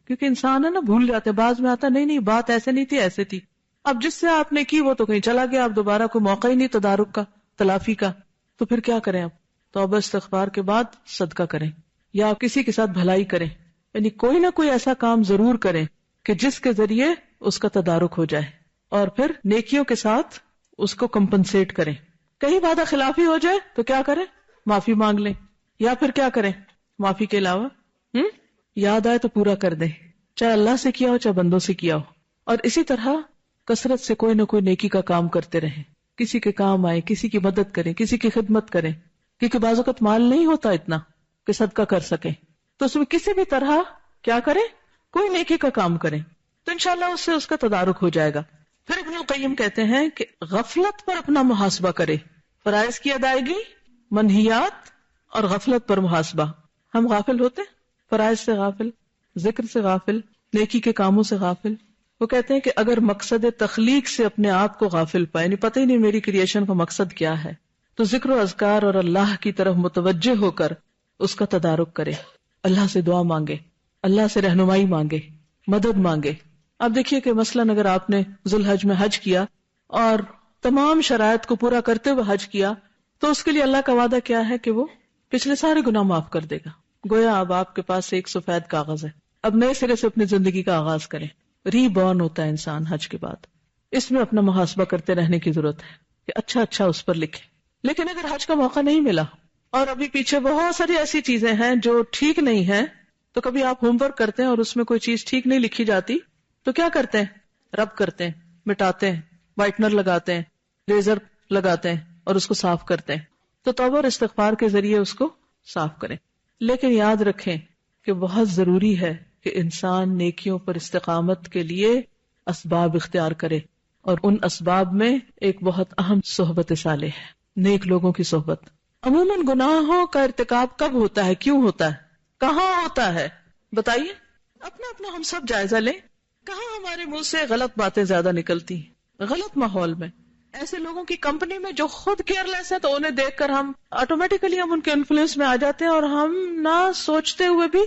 کیونکہ انسان ہے نا بھول جاتے، بعض میں آتا نہیں بات ایسے نہیں تھی ایسے تھی. اب جس سے آپ نے کی وہ تو کہیں چلا گیا، اب دوبارہ کوئی موقع ہی نہیں تدارک کا، تلافی کا. تو پھر کیا کریں؟ اب توبہ استغفار کے بعد صدقہ کریں یا کسی کے ساتھ بھلائی کریں، یعنی کوئی نہ کوئی ایسا کام ضرور کریں کہ جس کے ذریعے اس کا تدارک ہو جائے، اور پھر نیکیوں کے ساتھ اس کو کمپنسیٹ کریں. کہیں وعدہ خلافی ہو جائے تو کیا کریں؟ معافی مانگ لیں، یا پھر کیا کریں؟ معافی کے علاوہ یاد آئے تو پورا کر دیں، چاہے اللہ سے کیا ہو چاہے بندوں سے کیا ہو. اور اسی طرح کثرت سے کوئی نہ کوئی نیکی کا کام کرتے رہیں، کسی کے کام آئے، کسی کی مدد کریں، کسی کی خدمت کریں، کیونکہ بعض اوقات مال نہیں ہوتا اتنا کہ صدقہ کر سکیں، تو اس میں کسی بھی طرح کیا کریں؟ کوئی نیکی کا کام کریں، تو انشاءاللہ اس سے اس کا تدارک ہو جائے گا. پھر ابن القیم کہتے ہیں کہ غفلت پر اپنا محاسبہ کرے، فرائض کی ادائیگی، منہیات اور غفلت پر محاسبہ. ہم غافل ہوتے، فرائض سے غافل، ذکر سے غافل، نیکی کے کاموں سے غافل. وہ کہتے ہیں کہ اگر مقصد تخلیق سے اپنے آپ کو غافل پائے، یعنی پتہ ہی نہیں میری کریشن کا مقصد کیا ہے، تو ذکر و اذکار اور اللہ کی طرف متوجہ ہو کر اس کا تدارک کرے، اللہ سے دعا مانگے، اللہ سے رہنمائی مانگے، مدد مانگے. اب دیکھیے کہ مثلاً اگر آپ نے ذو الحج میں حج کیا اور تمام شرائط کو پورا کرتے ہوئے حج کیا، تو اس کے لیے اللہ کا وعدہ کیا ہے کہ وہ پچھلے سارے گناہ معاف کر دے گا. گویا اب آپ کے پاس ایک سفید کاغذ ہے، اب نئے سرے سے اپنی زندگی کا آغاز کریں. ری بورن ہوتا ہے انسان حج کے بعد. اس میں اپنا محاسبہ کرتے رہنے کی ضرورت ہے کہ اچھا اس پر لکھیں. لیکن اگر حج کا موقع نہیں ملا اور ابھی پیچھے بہت ساری ایسی چیزیں ہیں جو ٹھیک نہیں ہیں، تو کبھی آپ ہوم ورک کرتے ہیں اور اس میں کوئی چیز ٹھیک نہیں لکھی جاتی تو کیا کرتے ہیں؟ رب کرتے ہیں، مٹاتے ہیں، وائٹنر لگاتے ہیں، لیزر لگاتے ہیں اور اس کو صاف کرتے ہیں. تو توبہ اور استغفار کے ذریعے اس کو صاف کریں. لیکن یاد رکھیں کہ بہت ضروری ہے کہ انسان نیکیوں پر استقامت کے لیے اسباب اختیار کرے، اور ان اسباب میں ایک بہت اہم صحبت صالح ہے، نیک لوگوں کی صحبت. عموماً گناہوں کا ارتکاب کب ہوتا ہے، کیوں ہوتا ہے، کہاں ہوتا ہے؟ بتائیے، اپنا اپنا ہم سب جائزہ لیں، کہاں ہمارے منہ سے غلط باتیں زیادہ نکلتی ہیں؟ غلط ماحول میں، ایسے لوگوں کی کمپنی میں جو خود کیئر لیس ہے، تو انہیں دیکھ کر ہم آٹومیٹیکلی ہم ان کے انفلوئنس میں آ جاتے ہیں، اور ہم نہ سوچتے ہوئے بھی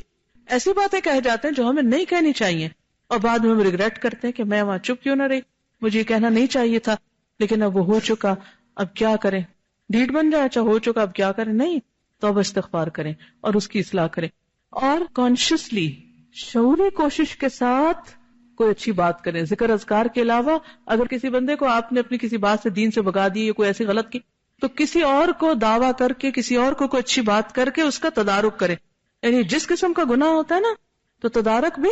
ایسی باتیں کہہ جاتے ہیں جو ہمیں نہیں کہنی چاہیے، اور بعد میں ہم ریگریٹ کرتے ہیں کہ میں وہاں چپ کیوں نہ رہی، مجھے یہ کہنا نہیں چاہیے تھا، لیکن اب وہ ہو چکا، اب کیا کریں، ڈیٹ بن جائے، اچھا ہو چکا اب کیا کریں، نہیں، توبہ استغفار کریں اور اس کی اصلاح کریں، اور کانشیسلی شعوری کوشش کے ساتھ کوئی اچھی بات کریں. ذکر اذکار کے علاوہ اگر کسی بندے کو آپ نے اپنی کسی بات سے دین سے بھگا دی یا کوئی ایسی غلط کی، تو کسی اور کو دعویٰ کر کے، کسی اور کو کوئی اچھی بات کر کے اس کا تدارک کریں. یعنی جس قسم کا گناہ ہوتا ہے نا، تو تدارک بھی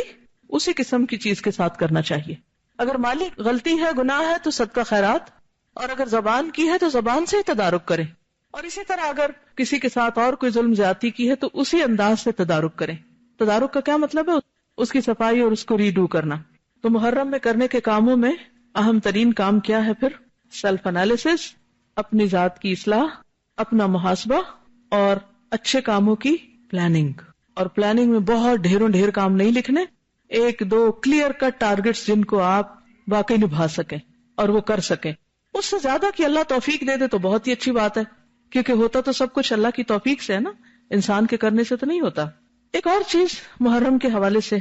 اسی قسم کی چیز کے ساتھ کرنا چاہیے. اگر مالی غلطی ہے، گناہ ہے، تو صدقہ خیرات، اور اگر زبان کی ہے تو زبان سے ہی تدارک کریں. اور اسی طرح اگر کسی کے ساتھ اور کوئی ظلم زیادتی کی ہے تو اسی انداز سے تدارک کریں. تدارک کا کیا مطلب ہے؟ اس کی صفائی اور اس کو ریڈو کرنا. تو محرم میں کرنے کے کاموں میں اہم ترین کام کیا ہے پھر؟ سیلف انالیسس، اپنی ذات کی اصلاح، اپنا محاسبہ، اور اچھے کاموں کی پلاننگ. اور پلاننگ میں بہت ڈھیر کام نہیں لکھنے، ایک دو کلیئر کٹ ٹارگٹس جن کو آپ واقعی نبھا سکیں اور وہ کر سکیں. اس سے زیادہ کہ اللہ توفیق دے دے تو بہت ہی اچھی بات ہے، کیونکہ ہوتا تو سب کچھ اللہ کی توفیق سے ہے نا، انسان کے کرنے سے تو نہیں ہوتا. ایک اور چیز محرم کے حوالے سے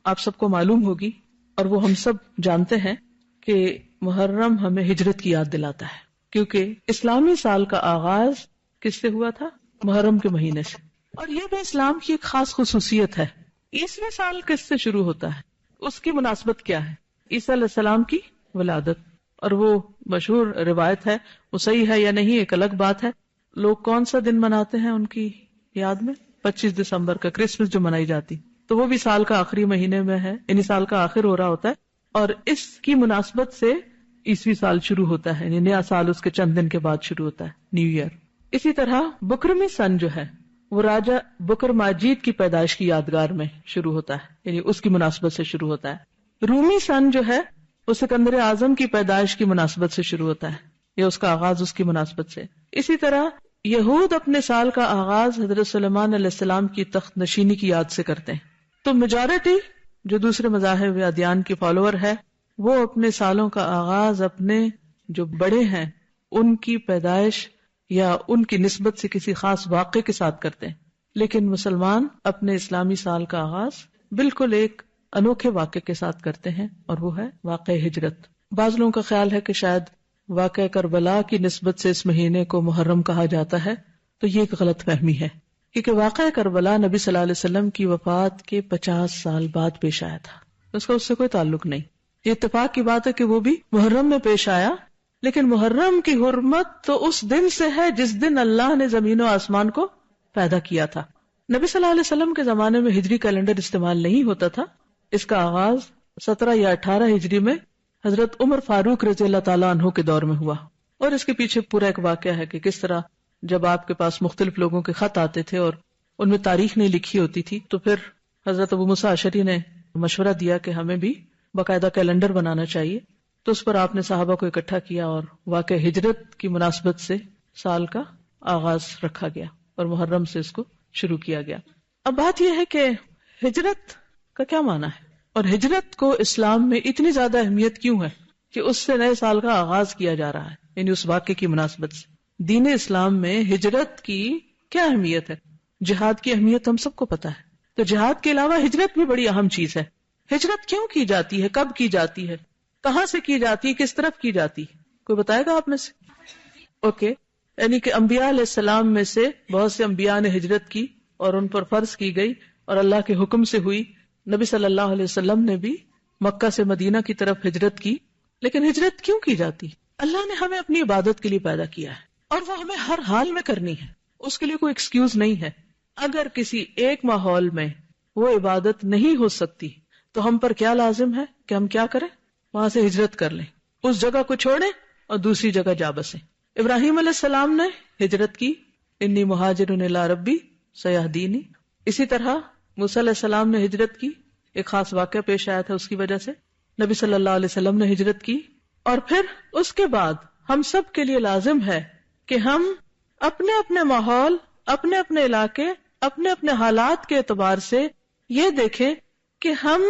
آپ سب کو معلوم ہوگی، اور وہ ہم سب جانتے ہیں کہ محرم ہمیں ہجرت کی یاد دلاتا ہے، کیونکہ اسلامی سال کا آغاز کس سے ہوا تھا؟ محرم کے مہینے سے. اور یہ بھی اسلام کی ایک خاص خصوصیت ہے. عیسوی سال کس سے شروع ہوتا ہے؟ اس کی مناسبت کیا ہے؟ عیسیٰ علیہ السلام کی ولادت. اور وہ مشہور روایت ہے، وہ صحیح ہے یا نہیں ایک الگ بات ہے. لوگ کون سا دن مناتے ہیں ان کی یاد میں؟ 25 دسمبر کا کرسمس جو منائی جاتی، تو وہ بھی سال کا آخری مہینے میں ہے، یعنی سال کا آخر ہو رہا ہوتا ہے، اور اس کی مناسبت سے عیسوی سال شروع ہوتا ہے، یعنی نیا سال اس کے چند دن کے بعد شروع ہوتا ہے، نیو ایئر. اسی طرح بکرمی سن جو ہے وہ راجہ بکر ماجید کی پیدائش کی یادگار میں شروع ہوتا ہے، یعنی اس کی مناسبت سے شروع ہوتا ہے. رومی سن جو ہے وہ سکندر اعظم کی پیدائش کی مناسبت سے شروع ہوتا ہے، یا اس کا آغاز اس کی مناسبت سے. اسی طرح یہود اپنے سال کا آغاز حضرت سلیمان علیہ السلام کی تخت نشینی کی یاد سے کرتے ہیں. تو میجورٹی جو دوسرے مذاہب یا ادیان کی فالوور ہے، وہ اپنے سالوں کا آغاز اپنے جو بڑے ہیں ان کی پیدائش یا ان کی نسبت سے کسی خاص واقعے کے ساتھ کرتے ہیں. لیکن مسلمان اپنے اسلامی سال کا آغاز بالکل ایک انوکھے واقعے کے ساتھ کرتے ہیں، اور وہ ہے واقعہ ہجرت. بعض لوگوں کا خیال ہے کہ شاید واقعہ کربلا کی نسبت سے اس مہینے کو محرم کہا جاتا ہے، تو یہ ایک غلط فہمی ہے، کیونکہ واقعہ کربلا نبی صلی اللہ علیہ وسلم کی وفات کے 50 سال بعد پیش آیا تھا، اس کا اس سے کوئی تعلق نہیں. یہ اتفاق کی بات ہے کہ وہ بھی محرم میں پیش آیا، لیکن محرم کی حرمت تو اس دن سے ہے جس دن اللہ نے زمین و آسمان کو پیدا کیا تھا. نبی صلی اللہ علیہ وسلم کے زمانے میں ہجری کیلنڈر استعمال نہیں ہوتا تھا. اس کا آغاز 17 یا 18 ہجری میں حضرت عمر فاروق رضی اللہ تعالیٰ عنہ کے دور میں ہوا. اور اس کے پیچھے پورا ایک واقعہ ہے کہ کس طرح جب آپ کے پاس مختلف لوگوں کے خط آتے تھے اور ان میں تاریخ نہیں لکھی ہوتی تھی، تو پھر حضرت ابو موسیٰ اشعری نے مشورہ دیا کہ ہمیں بھی باقاعدہ کیلنڈر بنانا چاہیے. تو اس پر آپ نے صحابہ کو اکٹھا کیا اور واقع ہجرت کی مناسبت سے سال کا آغاز رکھا گیا اور محرم سے اس کو شروع کیا گیا. اب بات یہ ہے کہ ہجرت کا کیا معنی ہے، اور ہجرت کو اسلام میں اتنی زیادہ اہمیت کیوں ہے کہ اس سے نئے سال کا آغاز کیا جا رہا ہے، یعنی اس واقعے کی مناسبت سے. دین اسلام میں ہجرت کی کیا اہمیت ہے؟ جہاد کی اہمیت ہم سب کو پتا ہے، تو جہاد کے علاوہ ہجرت بھی بڑی اہم چیز ہے. ہجرت کیوں کی جاتی ہے، کب کی جاتی ہے، کہاں سے کی جاتی ہے، کس طرف کی جاتی ہے؟ کوئی بتائے گا آپ میں سے؟ اوکے، یعنی کہ انبیاء علیہ السلام میں سے بہت سے انبیاء نے ہجرت کی اور ان پر فرض کی گئی اور اللہ کے حکم سے ہوئی. نبی صلی اللہ علیہ وسلم نے بھی مکہ سے مدینہ کی طرف ہجرت کی. لیکن ہجرت کیوں کی جاتی؟ اللہ نے ہمیں اپنی عبادت کے لیے پیدا کیا ہے اور وہ ہمیں ہر حال میں کرنی ہے، اس کے لیے کوئی ایکسکیوز نہیں ہے. اگر کسی ایک ماحول میں وہ عبادت نہیں ہو سکتی تو ہم پر کیا لازم ہے کہ ہم کیا کریں؟ وہاں سے ہجرت کر لیں، اس جگہ کو چھوڑیں اور دوسری جگہ جا بسیں. ابراہیم علیہ السلام نے ہجرت کی، انی مہاجر الی ربی سیہدینی. اسی طرح موسیٰ علیہ السلام نے ہجرت کی، ایک خاص واقعہ پیش آیا تھا، اس کی وجہ سے نبی صلی اللہ علیہ وسلم نے ہجرت کی. اور پھر اس کے بعد ہم سب کے لیے لازم ہے کہ ہم اپنے اپنے ماحول، اپنے اپنے علاقے، اپنے اپنے حالات کے اعتبار سے یہ دیکھیں کہ ہم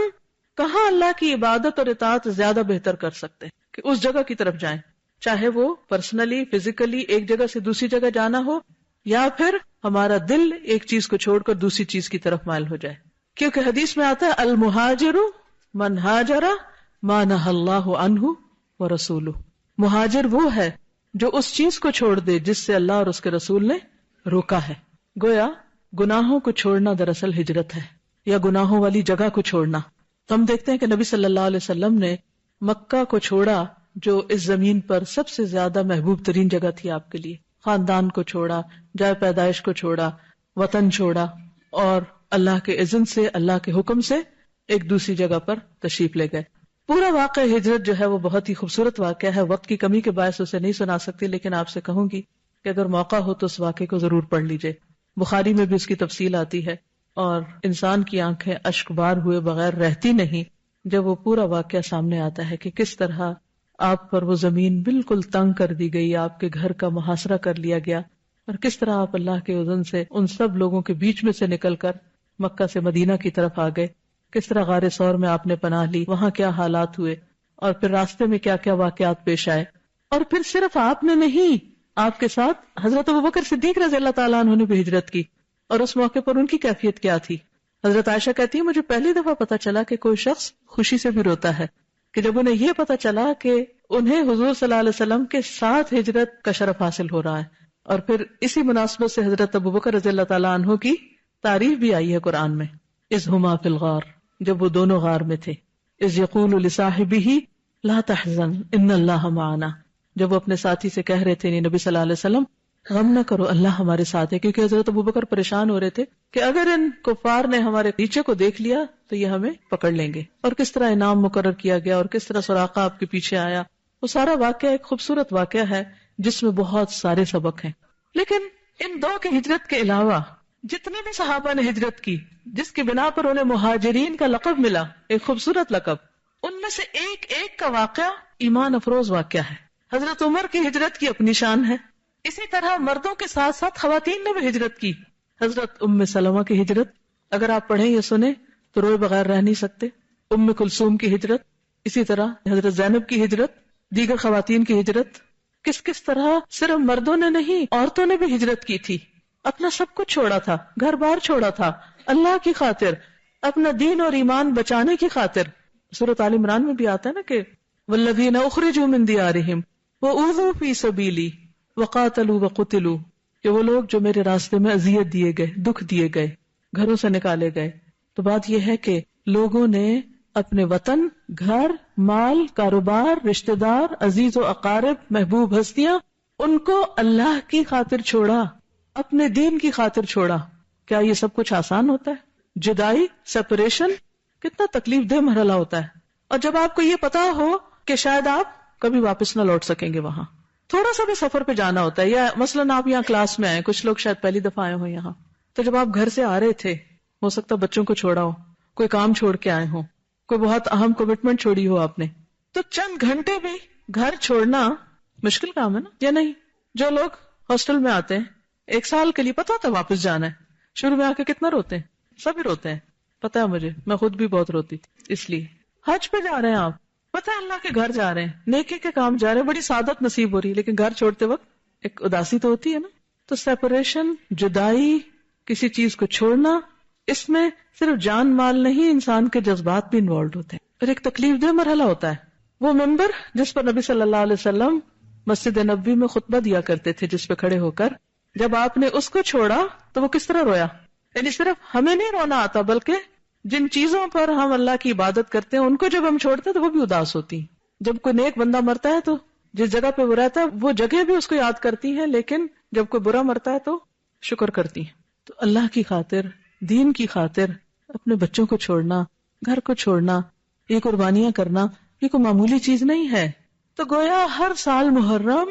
کہاں اللہ کی عبادت اور اطاعت زیادہ بہتر کر سکتے ہیں، کہ اس جگہ کی طرف جائیں، چاہے وہ پرسنلی فزیکلی ایک جگہ سے دوسری جگہ جانا ہو، یا پھر ہمارا دل ایک چیز کو چھوڑ کر دوسری چیز کی طرف مائل ہو جائے. کیونکہ حدیث میں آتا ہے المہاجر من ہاجر ما نہی اللہ عنہ ورسولہ، مہاجر وہ ہے جو اس چیز کو چھوڑ دے جس سے اللہ اور اس کے رسول نے روکا ہے. گویا گناہوں کو چھوڑنا دراصل ہجرت ہے، یا گناہوں والی جگہ کو چھوڑنا. تو ہم دیکھتے ہیں کہ نبی صلی اللہ علیہ وسلم نے مکہ کو چھوڑا جو اس زمین پر سب سے زیادہ محبوب ترین جگہ تھی آپ کے لیے. خاندان کو چھوڑا، جائے پیدائش کو چھوڑا، وطن چھوڑا، اور اللہ کے اذن سے، اللہ کے حکم سے ایک دوسری جگہ پر تشریف لے گئے. پورا واقعہ ہجرت جو ہے وہ بہت ہی خوبصورت واقعہ ہے. وقت کی کمی کے باعث اسے نہیں سنا سکتی، لیکن آپ سے کہوں گی کہ اگر موقع ہو تو اس واقعے کو ضرور پڑھ لیجئے. بخاری میں بھی اس کی تفصیل آتی ہے، اور انسان کی آنکھیں اشک بار ہوئے بغیر رہتی نہیں جب وہ پورا واقعہ سامنے آتا ہے کہ کس طرح آپ پر وہ زمین بالکل تنگ کر دی گئی، آپ کے گھر کا محاصرہ کر لیا گیا، اور کس طرح آپ اللہ کے اذن سے ان سب لوگوں کے بیچ میں سے نکل کر مکہ سے مدینہ کی طرف آ گئے. کس طرح غار ثور میں آپ نے پناہ لی، وہاں کیا حالات ہوئے، اور پھر راستے میں کیا کیا واقعات پیش آئے. اور پھر صرف آپ نے نہیں، آپ کے ساتھ حضرت ابوبکر صدیق رضی اللہ تعالیٰ عنہ نے بھی ہجرت کی، اور اس موقع پر ان کی کیفیت کیا تھی. حضرت عائشہ کہتی ہے مجھے پہلی دفعہ پتا چلا کہ کوئی شخص خوشی سے بھی روتا ہے، کہ جب انہیں یہ پتا چلا کہ انہیں حضور صلی اللہ علیہ وسلم کے ساتھ ہجرت کا شرف حاصل ہو رہا ہے. اور پھر اسی مناسبت سے حضرت ابوبکر رضی اللہ تعالیٰ عنہ کی تعریف بھی آئی ہے قرآن میں، اذ ہما فی الغار، جب وہ دونوں غار میں تھے، اذ یقول لصاحبہ لا تحزن ان اللہ معنا، جب وہ اپنے ساتھی سے کہہ رہے تھے یعنی نبی صلی اللہ علیہ وسلم غم نہ کرو، اللہ ہمارے ساتھ ہے. کیونکہ حضرت ابوبکر پریشان ہو رہے تھے کہ اگر ان کفار نے ہمارے نیچے کو دیکھ لیا تو یہ ہمیں پکڑ لیں گے. اور کس طرح انعام مقرر کیا گیا، اور کس طرح سراقہ آپ کے پیچھے آیا. وہ سارا واقعہ ایک خوبصورت واقعہ ہے جس میں بہت سارے سبق ہیں. لیکن ان دو کی ہجرت کے علاوہ جتنے بھی صحابہ نے ہجرت کی، جس کی بنا پر انہیں مہاجرین کا لقب ملا، ایک خوبصورت لقب، ان میں سے ایک ایک کا واقعہ ایمان افروز واقعہ ہے. حضرت عمر کی ہجرت کی اپنی شان ہے. اسی طرح مردوں کے ساتھ ساتھ خواتین نے بھی ہجرت کی. حضرت ام سلمہ کی ہجرت اگر آپ پڑھیں یا سنیں تو روئے بغیر رہ نہیں سکتے. ام کلثوم کی ہجرت، اسی طرح حضرت زینب کی ہجرت، دیگر خواتین کی ہجرت. کس کس طرح صرف مردوں نے نہیں، عورتوں نے بھی ہجرت کی تھی. اپنا سب کچھ چھوڑا تھا، گھر بار چھوڑا تھا اللہ کی خاطر، اپنا دین اور ایمان بچانے کی خاطر. سورۃ آل عمران میں بھی آتا ہے نا کہ والذین اخرجوا من دیارہم واوذوا فی سبیلی وقاتلوا وقتلوا، کہ وہ لوگ جو میرے راستے میں اذیت دیے گئے، دکھ دیے گئے، گھروں سے نکالے گئے. تو بات یہ ہے کہ لوگوں نے اپنے وطن، گھر، مال، کاروبار، رشتہ دار، عزیز و اقارب، محبوب ہستیاں، ان کو اللہ کی خاطر چھوڑا، اپنے دین کی خاطر چھوڑا. کیا یہ سب کچھ آسان ہوتا ہے؟ جدائی، سپریشن کتنا تکلیف دہ مرحلہ ہوتا ہے. اور جب آپ کو یہ پتا ہو کہ شاید آپ کبھی واپس نہ لوٹ سکیں گے، وہاں تھوڑا سا بھی سفر پہ جانا ہوتا ہے. یا مثلاً آپ یہاں کلاس میں آئے، کچھ لوگ شاید پہلی دفعہ آئے ہوں یہاں، تو جب آپ گھر سے آ رہے تھے، ہو سکتا بچوں کو چھوڑا ہو، کوئی کام چھوڑ کے آئے ہوں، کوئی بہت اہم کمٹمنٹ چھوڑی ہو آپ نے، تو چند گھنٹے بھی گھر چھوڑنا مشکل کام ہے نا، یا نہیں؟ جو لوگ ہاسٹل میں آتے ہیں 1 سال کے لیے پتا ہوتا ہے واپس جانا ہے، شروع میں آ کے کتنا روتے ہیں، سبھی روتے ہیں، پتا ہے مجھے، میں خود بھی بہت روتی تھی. اس لیے حج پہ جا رہے ہیں آپ، پتا ہے اللہ کے گھر جا رہے ہیں، نیکی کے کام جا رہے ہیں، بڑی سعادت نصیب ہو رہی ہے، لیکن گھر چھوڑتے وقت ایک اداسی تو ہوتی ہے نا. تو سیپریشن، جدائی، کسی چیز کو چھوڑنا، اس میں صرف جان مال نہیں، انسان کے جذبات بھی انوالوڈ ہوتے ہیں. پھر ایک تکلیف دہ مرحلہ ہوتا ہے. وہ ممبر جس پر نبی صلی اللہ علیہ وسلم مسجد نبوی میں خطبہ دیا کرتے تھے، جس پہ کھڑے ہو کر، جب آپ نے اس کو چھوڑا تو وہ کس طرح رویا. یعنی صرف ہمیں نہیں رونا آتا، بلکہ جن چیزوں پر ہم اللہ کی عبادت کرتے ہیں ان کو جب ہم چھوڑتے ہیں تو وہ بھی اداس ہوتی ہیں. جب کوئی نیک بندہ مرتا ہے تو جس جگہ پہ وہ رہتا ہے وہ جگہ بھی اس کو یاد کرتی ہے، لیکن جب کوئی برا مرتا ہے تو شکر کرتی ہیں. تو اللہ کی خاطر، دین کی خاطر اپنے بچوں کو چھوڑنا، گھر کو چھوڑنا، یہ قربانیاں کرنا، یہ کوئی معمولی چیز نہیں ہے. تو گویا ہر سال محرم،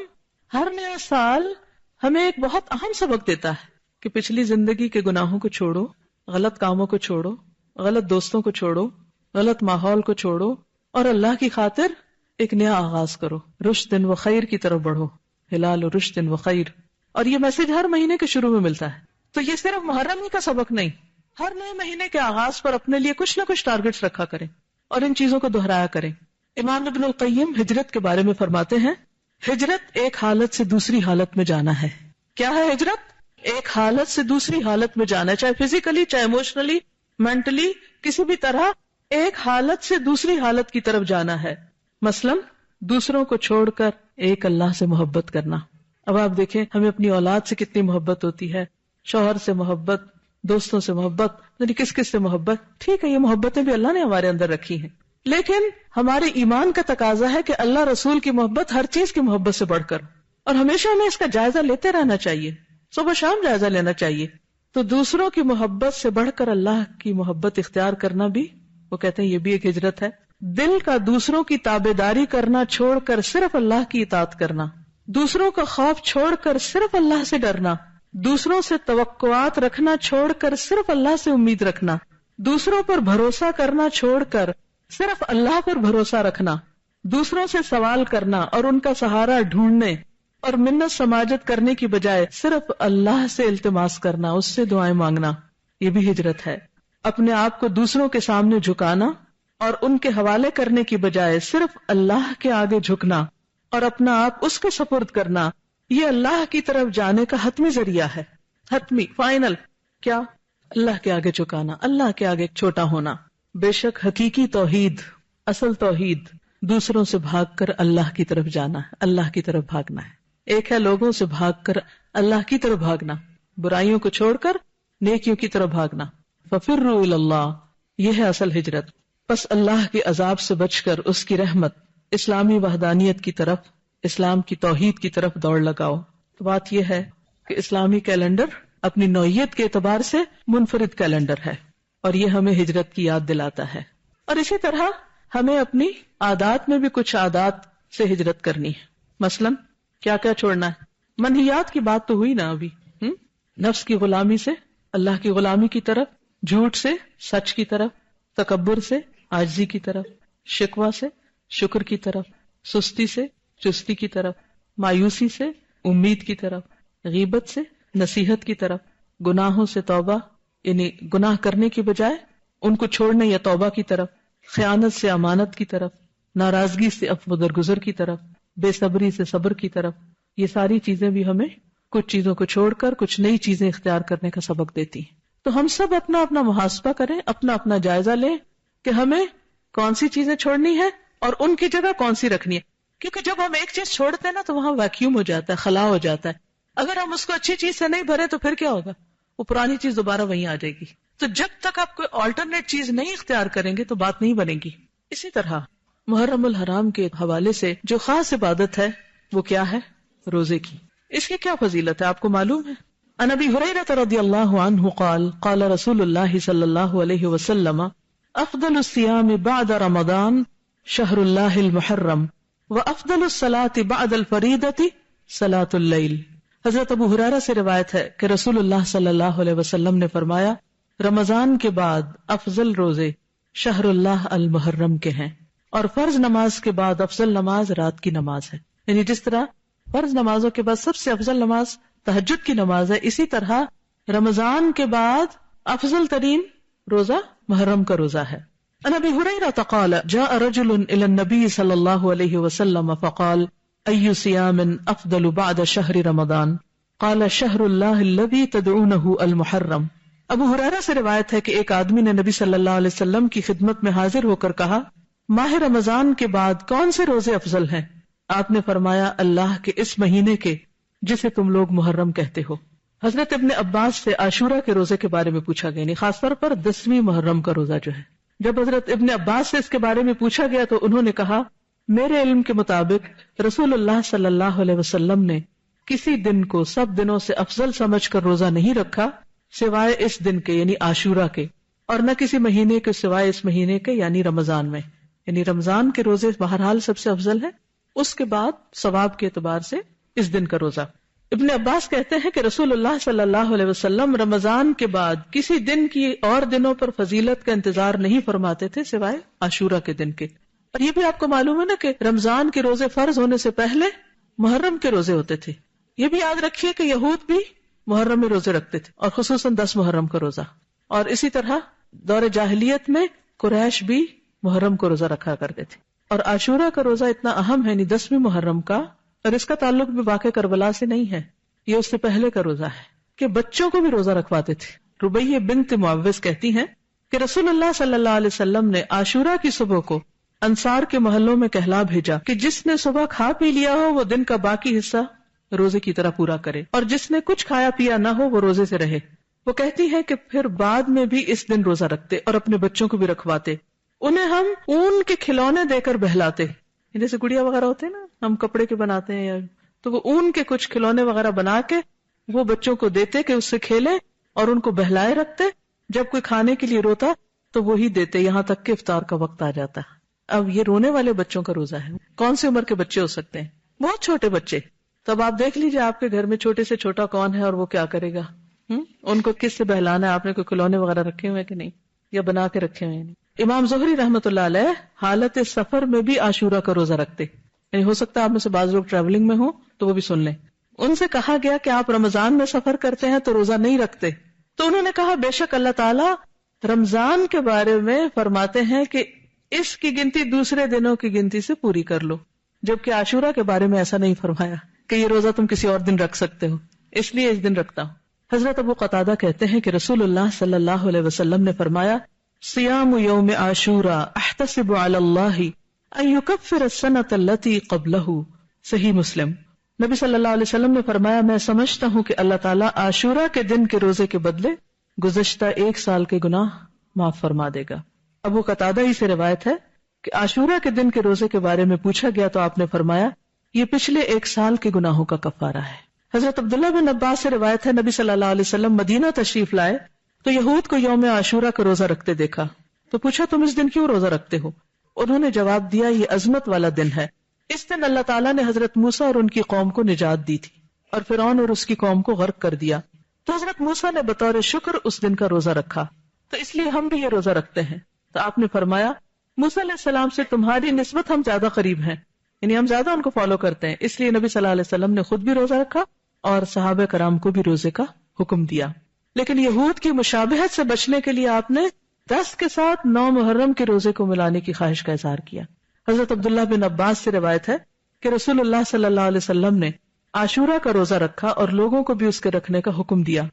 ہر نیا سال ہمیں ایک بہت اہم سبق دیتا ہے کہ پچھلی زندگی کے گناہوں کو چھوڑو، غلط کاموں کو چھوڑو، غلط دوستوں کو چھوڑو، غلط ماحول کو چھوڑو، اور اللہ کی خاطر ایک نیا آغاز کرو. رشد و خیر کی طرف بڑھو، ہلال و رشد و خیر. اور یہ میسج ہر مہینے کے شروع میں ملتا ہے. تو یہ صرف محرم ہی کا سبق نہیں، ہر نئے مہینے کے آغاز پر اپنے لیے کچھ نہ کچھ ٹارگٹس رکھا کریں اور ان چیزوں کو دہرایا کریں. امام ابن القیم ہجرت کے بارے میں فرماتے ہیں، ہجرت ایک حالت سے دوسری حالت میں جانا ہے. کیا ہے ہجرت؟ ایک حالت سے دوسری حالت میں جانا ہے، چاہے فزیکلی، چاہے ایموشنلی، مینٹلی، کسی بھی طرح ایک حالت سے دوسری حالت کی طرف جانا ہے. مثلا دوسروں کو چھوڑ کر ایک اللہ سے محبت کرنا. اب آپ دیکھیں ہمیں اپنی اولاد سے کتنی محبت ہوتی ہے، شوہر سے محبت، دوستوں سے محبت، یعنی کس کس سے محبت. ٹھیک ہے، یہ محبتیں بھی اللہ نے ہمارے اندر رکھی ہیں، لیکن ہمارے ایمان کا تقاضا ہے کہ اللہ رسول کی محبت ہر چیز کی محبت سے بڑھ کر، اور ہمیشہ ہمیں اس کا جائزہ لیتے رہنا چاہیے، صبح شام جائزہ لینا چاہیے. تو دوسروں کی محبت سے بڑھ کر اللہ کی محبت اختیار کرنا بھی، وہ کہتے ہیں یہ بھی ایک ہجرت ہے. دل کا دوسروں کی تابعداری کرنا چھوڑ کر صرف اللہ کی اطاعت کرنا، دوسروں کا خوف چھوڑ کر صرف اللہ سے ڈرنا، دوسروں سے توقعات رکھنا چھوڑ کر صرف اللہ سے امید رکھنا، دوسروں پر بھروسہ کرنا چھوڑ کر صرف اللہ پر بھروسہ رکھنا، دوسروں سے سوال کرنا اور ان کا سہارا ڈھونڈنے اور منت سماجت کرنے کی بجائے صرف اللہ سے التماس کرنا، اس سے دعائیں مانگنا، یہ بھی ہجرت ہے. اپنے آپ کو دوسروں کے سامنے جھکانا اور ان کے حوالے کرنے کی بجائے صرف اللہ کے آگے جھکنا اور اپنا آپ اس کے سپرد کرنا، یہ اللہ کی طرف جانے کا حتمی ذریعہ ہے. حتمی، فائنل. کیا؟ اللہ کے آگے جھکانا، اللہ کے آگے چھوٹا ہونا. بے شک حقیقی توحید، اصل توحید دوسروں سے بھاگ کر اللہ کی طرف جانا ہے، اللہ کی طرف بھاگنا ہے. ایک ہے لوگوں سے بھاگ کر اللہ کی طرف بھاگنا، برائیوں کو چھوڑ کر نیکیوں کی طرف بھاگنا. ففروا الی اللہ، یہ ہے اصل ہجرت. پس اللہ کے عذاب سے بچ کر اس کی رحمت، اسلامی وحدانیت کی طرف، اسلام کی توحید کی طرف دوڑ لگاؤ. تو بات یہ ہے کہ اسلامی کیلنڈر اپنی نوعیت کے اعتبار سے منفرد کیلنڈر ہے اور یہ ہمیں ہجرت کی یاد دلاتا ہے. اور اسی طرح ہمیں اپنی عادات میں بھی کچھ عادات سے ہجرت کرنی ہے. مثلا کیا کیا چھوڑنا ہے؟ منہیات کی بات تو ہوئی نا ابھی. نفس کی غلامی سے اللہ کی غلامی کی طرف، جھوٹ سے سچ کی طرف، تکبر سے عاجزی کی طرف، شکوہ سے شکر کی طرف، سستی سے چستی کی طرف، مایوسی سے امید کی طرف، غیبت سے نصیحت کی طرف، گناہوں سے توبہ یعنی گناہ کرنے کی بجائے ان کو چھوڑنے یا توبہ کی طرف، خیانت سے امانت کی طرف، ناراضگی سے عفو درگزر کی طرف، بے صبری سے صبر کی طرف. یہ ساری چیزیں بھی ہمیں کچھ چیزوں کو چھوڑ کر کچھ نئی چیزیں اختیار کرنے کا سبق دیتی ہیں. تو ہم سب اپنا اپنا محاسبہ کریں، اپنا اپنا جائزہ لیں کہ ہمیں کون سی چیزیں چھوڑنی ہے اور ان کی جگہ کون سی رکھنی ہے. کیونکہ جب ہم ایک چیز چھوڑتے ہیں نا تو وہاں ویکیوم ہو جاتا ہے، خلا ہو جاتا ہے. اگر ہم اس کو اچھی چیز سے نہیں بھرے تو پھر کیا ہوگا؟ وہ پرانی چیز دوبارہ وہیں آ جائے گی. تو جب تک آپ کوئی آلٹرنیٹ چیز نہیں اختیار کریں گے تو بات نہیں بنے گی. اسی طرح محرم الحرام کے حوالے سے جو خاص عبادت ہے وہ کیا ہے؟ روزے کی. اس کی کیا فضیلت ہے آپ کو معلوم ہے؟ عن ابی ہریرہ رضی اللہ عنہ قال قال رسول اللہ صلی اللہ علیہ وسلم افضل الصیام بعد رمضان شہر اللہ المحرم وافضل الصلاة بعد الفریضة صلاة اللیل. حضرت ابو ہریرہ سے روایت ہے کہ رسول اللہ صلی اللہ علیہ وسلم نے فرمایا رمضان کے بعد افضل روزے شہر اللہ المحرم کے ہیں اور فرض نماز کے بعد افضل نماز رات کی نماز ہے. یعنی جس طرح فرض نمازوں کے بعد سب سے افضل نماز تہجد کی نماز ہے، اسی طرح رمضان کے بعد افضل ترین روزہ محرم کا روزہ ہے. عن ابی ہریرہ قال جاء رجل الى النبي صلی اللہ علیہ وسلم فقال ای صیام افضل بعد شہر رمضان قال شہر اللہ الذی تدعونہ المحرم. ابو ہریرہ سے روایت ہے کہ ایک آدمی نے نبی صلی اللہ علیہ وسلم کی خدمت میں حاضر ہو کر کہا ماہ رمضان کے بعد کون سے روزے افضل ہیں؟ آپ نے فرمایا اللہ کے اس مہینے کے جسے تم لوگ محرم کہتے ہو. حضرت ابن عباس سے عاشورہ کے روزے کے بارے میں پوچھا گیا، یعنی خاص طور پر 10ویں محرم کا روزہ جو ہے. جب حضرت ابن عباس سے اس کے بارے میں پوچھا گیا تو انہوں نے کہا میرے علم کے مطابق رسول اللہ صلی اللہ علیہ وسلم نے کسی دن کو سب دنوں سے افضل سمجھ کر روزہ نہیں رکھا سوائے اس دن کے یعنی عاشورہ کے، اور نہ کسی مہینے کے سوائے اس مہینے کے یعنی رمضان میں. یعنی رمضان کے روزے بہرحال سب سے افضل ہے، اس کے بعد ثواب کے اعتبار سے اس دن کا روزہ. ابن عباس کہتے ہیں کہ رسول اللہ صلی اللہ علیہ وسلم رمضان کے بعد کسی دن کی اور دنوں پر فضیلت کا انتظار نہیں فرماتے تھے سوائے عاشورہ کے دن کے. اور یہ بھی آپ کو معلوم ہے نا کہ رمضان کے روزے فرض ہونے سے پہلے محرم کے روزے ہوتے تھے. یہ بھی یاد رکھیے کہ یہود بھی محرم میں روزے رکھتے تھے، اور خصوصاً 10 محرم کا روزہ، اور اسی طرح دور جاہلیت میں قریش بھی محرم کو روزہ رکھا کرتے تھے. اور عاشورہ کا روزہ اتنا اہم ہے، 10ویں محرم کا، اور اس کا تعلق بھی واقع کربلا سے نہیں ہے، یہ اس سے پہلے کا روزہ ہے کہ بچوں کو بھی روزہ رکھواتے تھے. ربیہ بنت معوذ کہتی ہیں کہ رسول اللہ صلی اللہ علیہ وسلم نے عاشورہ کی صبح کو انصار کے محلوں میں کہلا بھیجا کہ جس نے صبح کھا پی لیا ہو وہ دن کا باقی حصہ روزے کی طرح پورا کرے، اور جس نے کچھ کھایا پیا نہ ہو وہ روزے سے رہے. وہ کہتی ہے کہ پھر بعد میں بھی اس دن روزہ رکھتے اور اپنے بچوں کو بھی رکھواتے. انہیں ہم اون کے کھلونے دے کر بہلاتے، جیسے گڑیا وغیرہ ہوتے ہیں نا، ہم کپڑے کے بناتے ہیں، تو وہ اون کے کچھ کھلونے وغیرہ بنا کے وہ بچوں کو دیتے کہ اس سے کھیلیں، اور ان کو بہلائے رکھتے. جب کوئی کھانے کے لیے روتا تو وہی دیتے، یہاں تک کہ افطار کا وقت آ جاتا. اب یہ رونے والے بچوں کا روزہ ہے. کون سی عمر کے بچے ہو سکتے ہیں؟ بہت چھوٹے بچے. تو اب آپ دیکھ لیجیے آپ کے گھر میں چھوٹے سے چھوٹا کون ہے اور وہ کیا کرے گا. ان کو کس سے بہلانا ہے؟ آپ نے کوئی کھلونے وغیرہ رکھے ہوئے کہ نہیں، یا بنا کے رکھے ہوئے نہیں. امام زہری رحمۃ اللہ علیہ حالت سفر میں بھی عاشورہ کا روزہ رکھتے، یعنی ہو سکتا ہے آپ میں سے بعض لوگ ٹریولنگ میں ہوں تو وہ بھی سن لیں. ان سے کہا گیا کہ آپ رمضان میں سفر کرتے ہیں تو روزہ نہیں رکھتے، تو انہوں نے کہا بے شک اللہ تعالیٰ رمضان کے بارے میں فرماتے ہیں کہ اس کی گنتی دوسرے دنوں کی گنتی سے پوری کر لو، جبکہ عاشورہ کے بارے میں ایسا نہیں فرمایا کہ یہ روزہ تم کسی اور دن رکھ سکتے ہو، اس لیے اس دن رکھتا ہوں. حضرت ابو قتادہ کہتے ہیں کہ رسول اللہ صلی اللہ علیہ وسلم نے فرمایا صیام یوم عاشوراء احتسب علی اللہ ان یکفر السنۃ التي قبلہ. صحیح مسلم. نبی صلی اللہ علیہ وسلم نے فرمایا میں سمجھتا ہوں کہ اللہ تعالیٰ عاشورہ کے دن کے روزے کے بدلے گزشتہ 1 سال کے گناہ معاف فرما دے گا. ابو قتادہ ہی سے روایت ہے کہ عاشورہ کے دن کے روزے کے بارے میں پوچھا گیا تو آپ نے فرمایا یہ پچھلے 1 سال کے گناہوں کا کفارہ ہے. حضرت عبداللہ بن عباس سے روایت ہے نبی صلی اللہ علیہ وسلم مدینہ تشریف لائے تو یہود کو یوم عاشورہ کا روزہ رکھتے دیکھا تو پوچھا تم اس دن کیوں روزہ رکھتے ہو؟ انہوں نے جواب دیا یہ عظمت والا دن ہے، اس دن اللہ تعالیٰ نے حضرت موسیٰ اور ان کی قوم کو نجات دی تھی اور فرعون اور اس کی قوم کو غرق کر دیا، تو حضرت موسیٰ نے بطور شکر اس دن کا روزہ رکھا، تو اس لیے ہم بھی یہ روزہ رکھتے ہیں. تو آپ نے فرمایا موسیٰ علیہ السلام سے تمہاری نسبت ہم زیادہ قریب ہیں، یعنی ہم زیادہ ان کو فالو کرتے ہیں، اس لیے نبی صلی اللہ علیہ وسلم نے خود بھی روزہ رکھا اور صحابہ کرام کو بھی روزے کا حکم دیا. لیکن یہود کی مشابہت سے بچنے کے لیے آپ نے 10 کے ساتھ 9 محرم کے روزے کو ملانے کی خواہش کا اظہار کیا. حضرت عبداللہ بن عباس سے روایت ہے کہ رسول اللہ صلی اللہ علیہ وسلم نے عاشورہ کا روزہ رکھا اور لوگوں کو بھی اس کے رکھنے کا حکم دیا.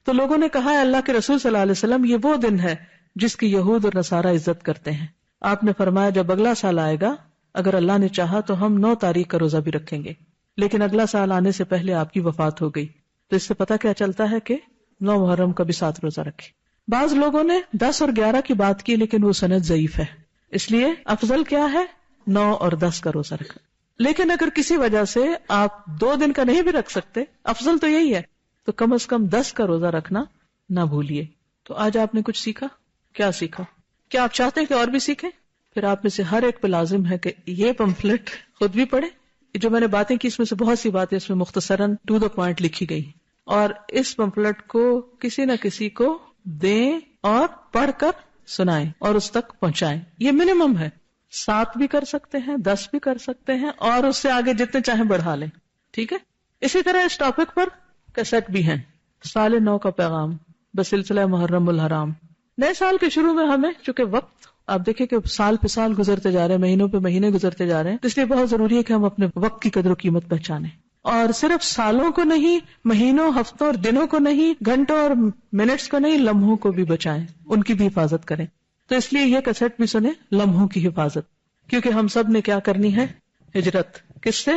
تو لوگوں نے کہا اللہ کے رسول صلی اللہ علیہ وسلم یہ وہ دن ہے جس کی یہود اور نصارہ عزت کرتے ہیں. آپ نے فرمایا جب اگلا سال آئے گا اگر اللہ نے چاہا تو ہم 9 تاریخ کا روزہ بھی رکھیں گے، لیکن اگلا سال آنے سے پہلے آپ کی وفات ہو گئی. تو اس سے پتہ کیا چلتا ہے کہ 9 محرم کا بھی 7 روزہ رکھے. بعض لوگوں نے 10 اور 11 کی بات کی لیکن وہ سند ضعیف ہے، اس لیے افضل کیا ہے 9 اور 10 کا روزہ رکھنا. لیکن اگر کسی وجہ سے آپ 2 دن کا نہیں بھی رکھ سکتے، افضل تو یہی ہے، تو کم از کم 10 کا روزہ رکھنا نہ بھولیے. تو آج آپ نے کچھ سیکھا. کیا سیکھا؟ کیا آپ چاہتے ہیں کہ اور بھی سیکھیں؟ پھر آپ میں سے ہر ایک پہ لازم ہے کہ یہ پمفلٹ خود بھی پڑھے. جو میں نے باتیں کی اس میں سے بہت سی باتیں اس میں مختصراً ٹو دا پوائنٹ لکھی گئی، اور اس پمفلٹ کو کسی نہ کسی کو دیں اور پڑھ کر سنائیں اور اس تک پہنچائیں. یہ منیمم ہے، 7 بھی کر سکتے ہیں، 10 بھی کر سکتے ہیں، اور اس سے آگے جتنے چاہیں بڑھا لیں. ٹھیک ہے. اسی طرح اس ٹاپک پر کیسٹ بھی ہیں، سال نو کا پیغام بسلسلہ محرم الحرام. نئے سال کے شروع میں ہمیں چونکہ وقت آپ دیکھیں کہ سال پہ سال گزرتے جا رہے ہیں، مہینوں پہ مہینے گزرتے جا رہے ہیں، اس لیے بہت ضروری ہے کہ ہم اپنے وقت کی قدر و قیمت پہچانیں، اور صرف سالوں کو نہیں، مہینوں، ہفتوں اور دنوں کو نہیں، گھنٹوں اور منٹس کو نہیں، لمحوں کو بھی بچائیں، ان کی بھی حفاظت کریں. تو اس لیے یہ کیسٹ بھی سنیں، لمحوں کی حفاظت، کیونکہ ہم سب نے کیا کرنی ہے؟ ہجرت. کس سے؟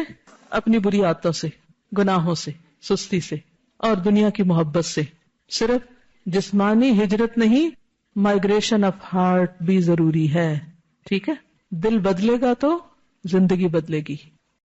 اپنی بری عادتوں سے، گناہوں سے، سستی سے اور دنیا کی محبت سے. صرف جسمانی ہجرت نہیں، مائگریشن آف ہارٹ بھی ضروری ہے. ٹھیک ہے. دل بدلے گا تو زندگی بدلے گی.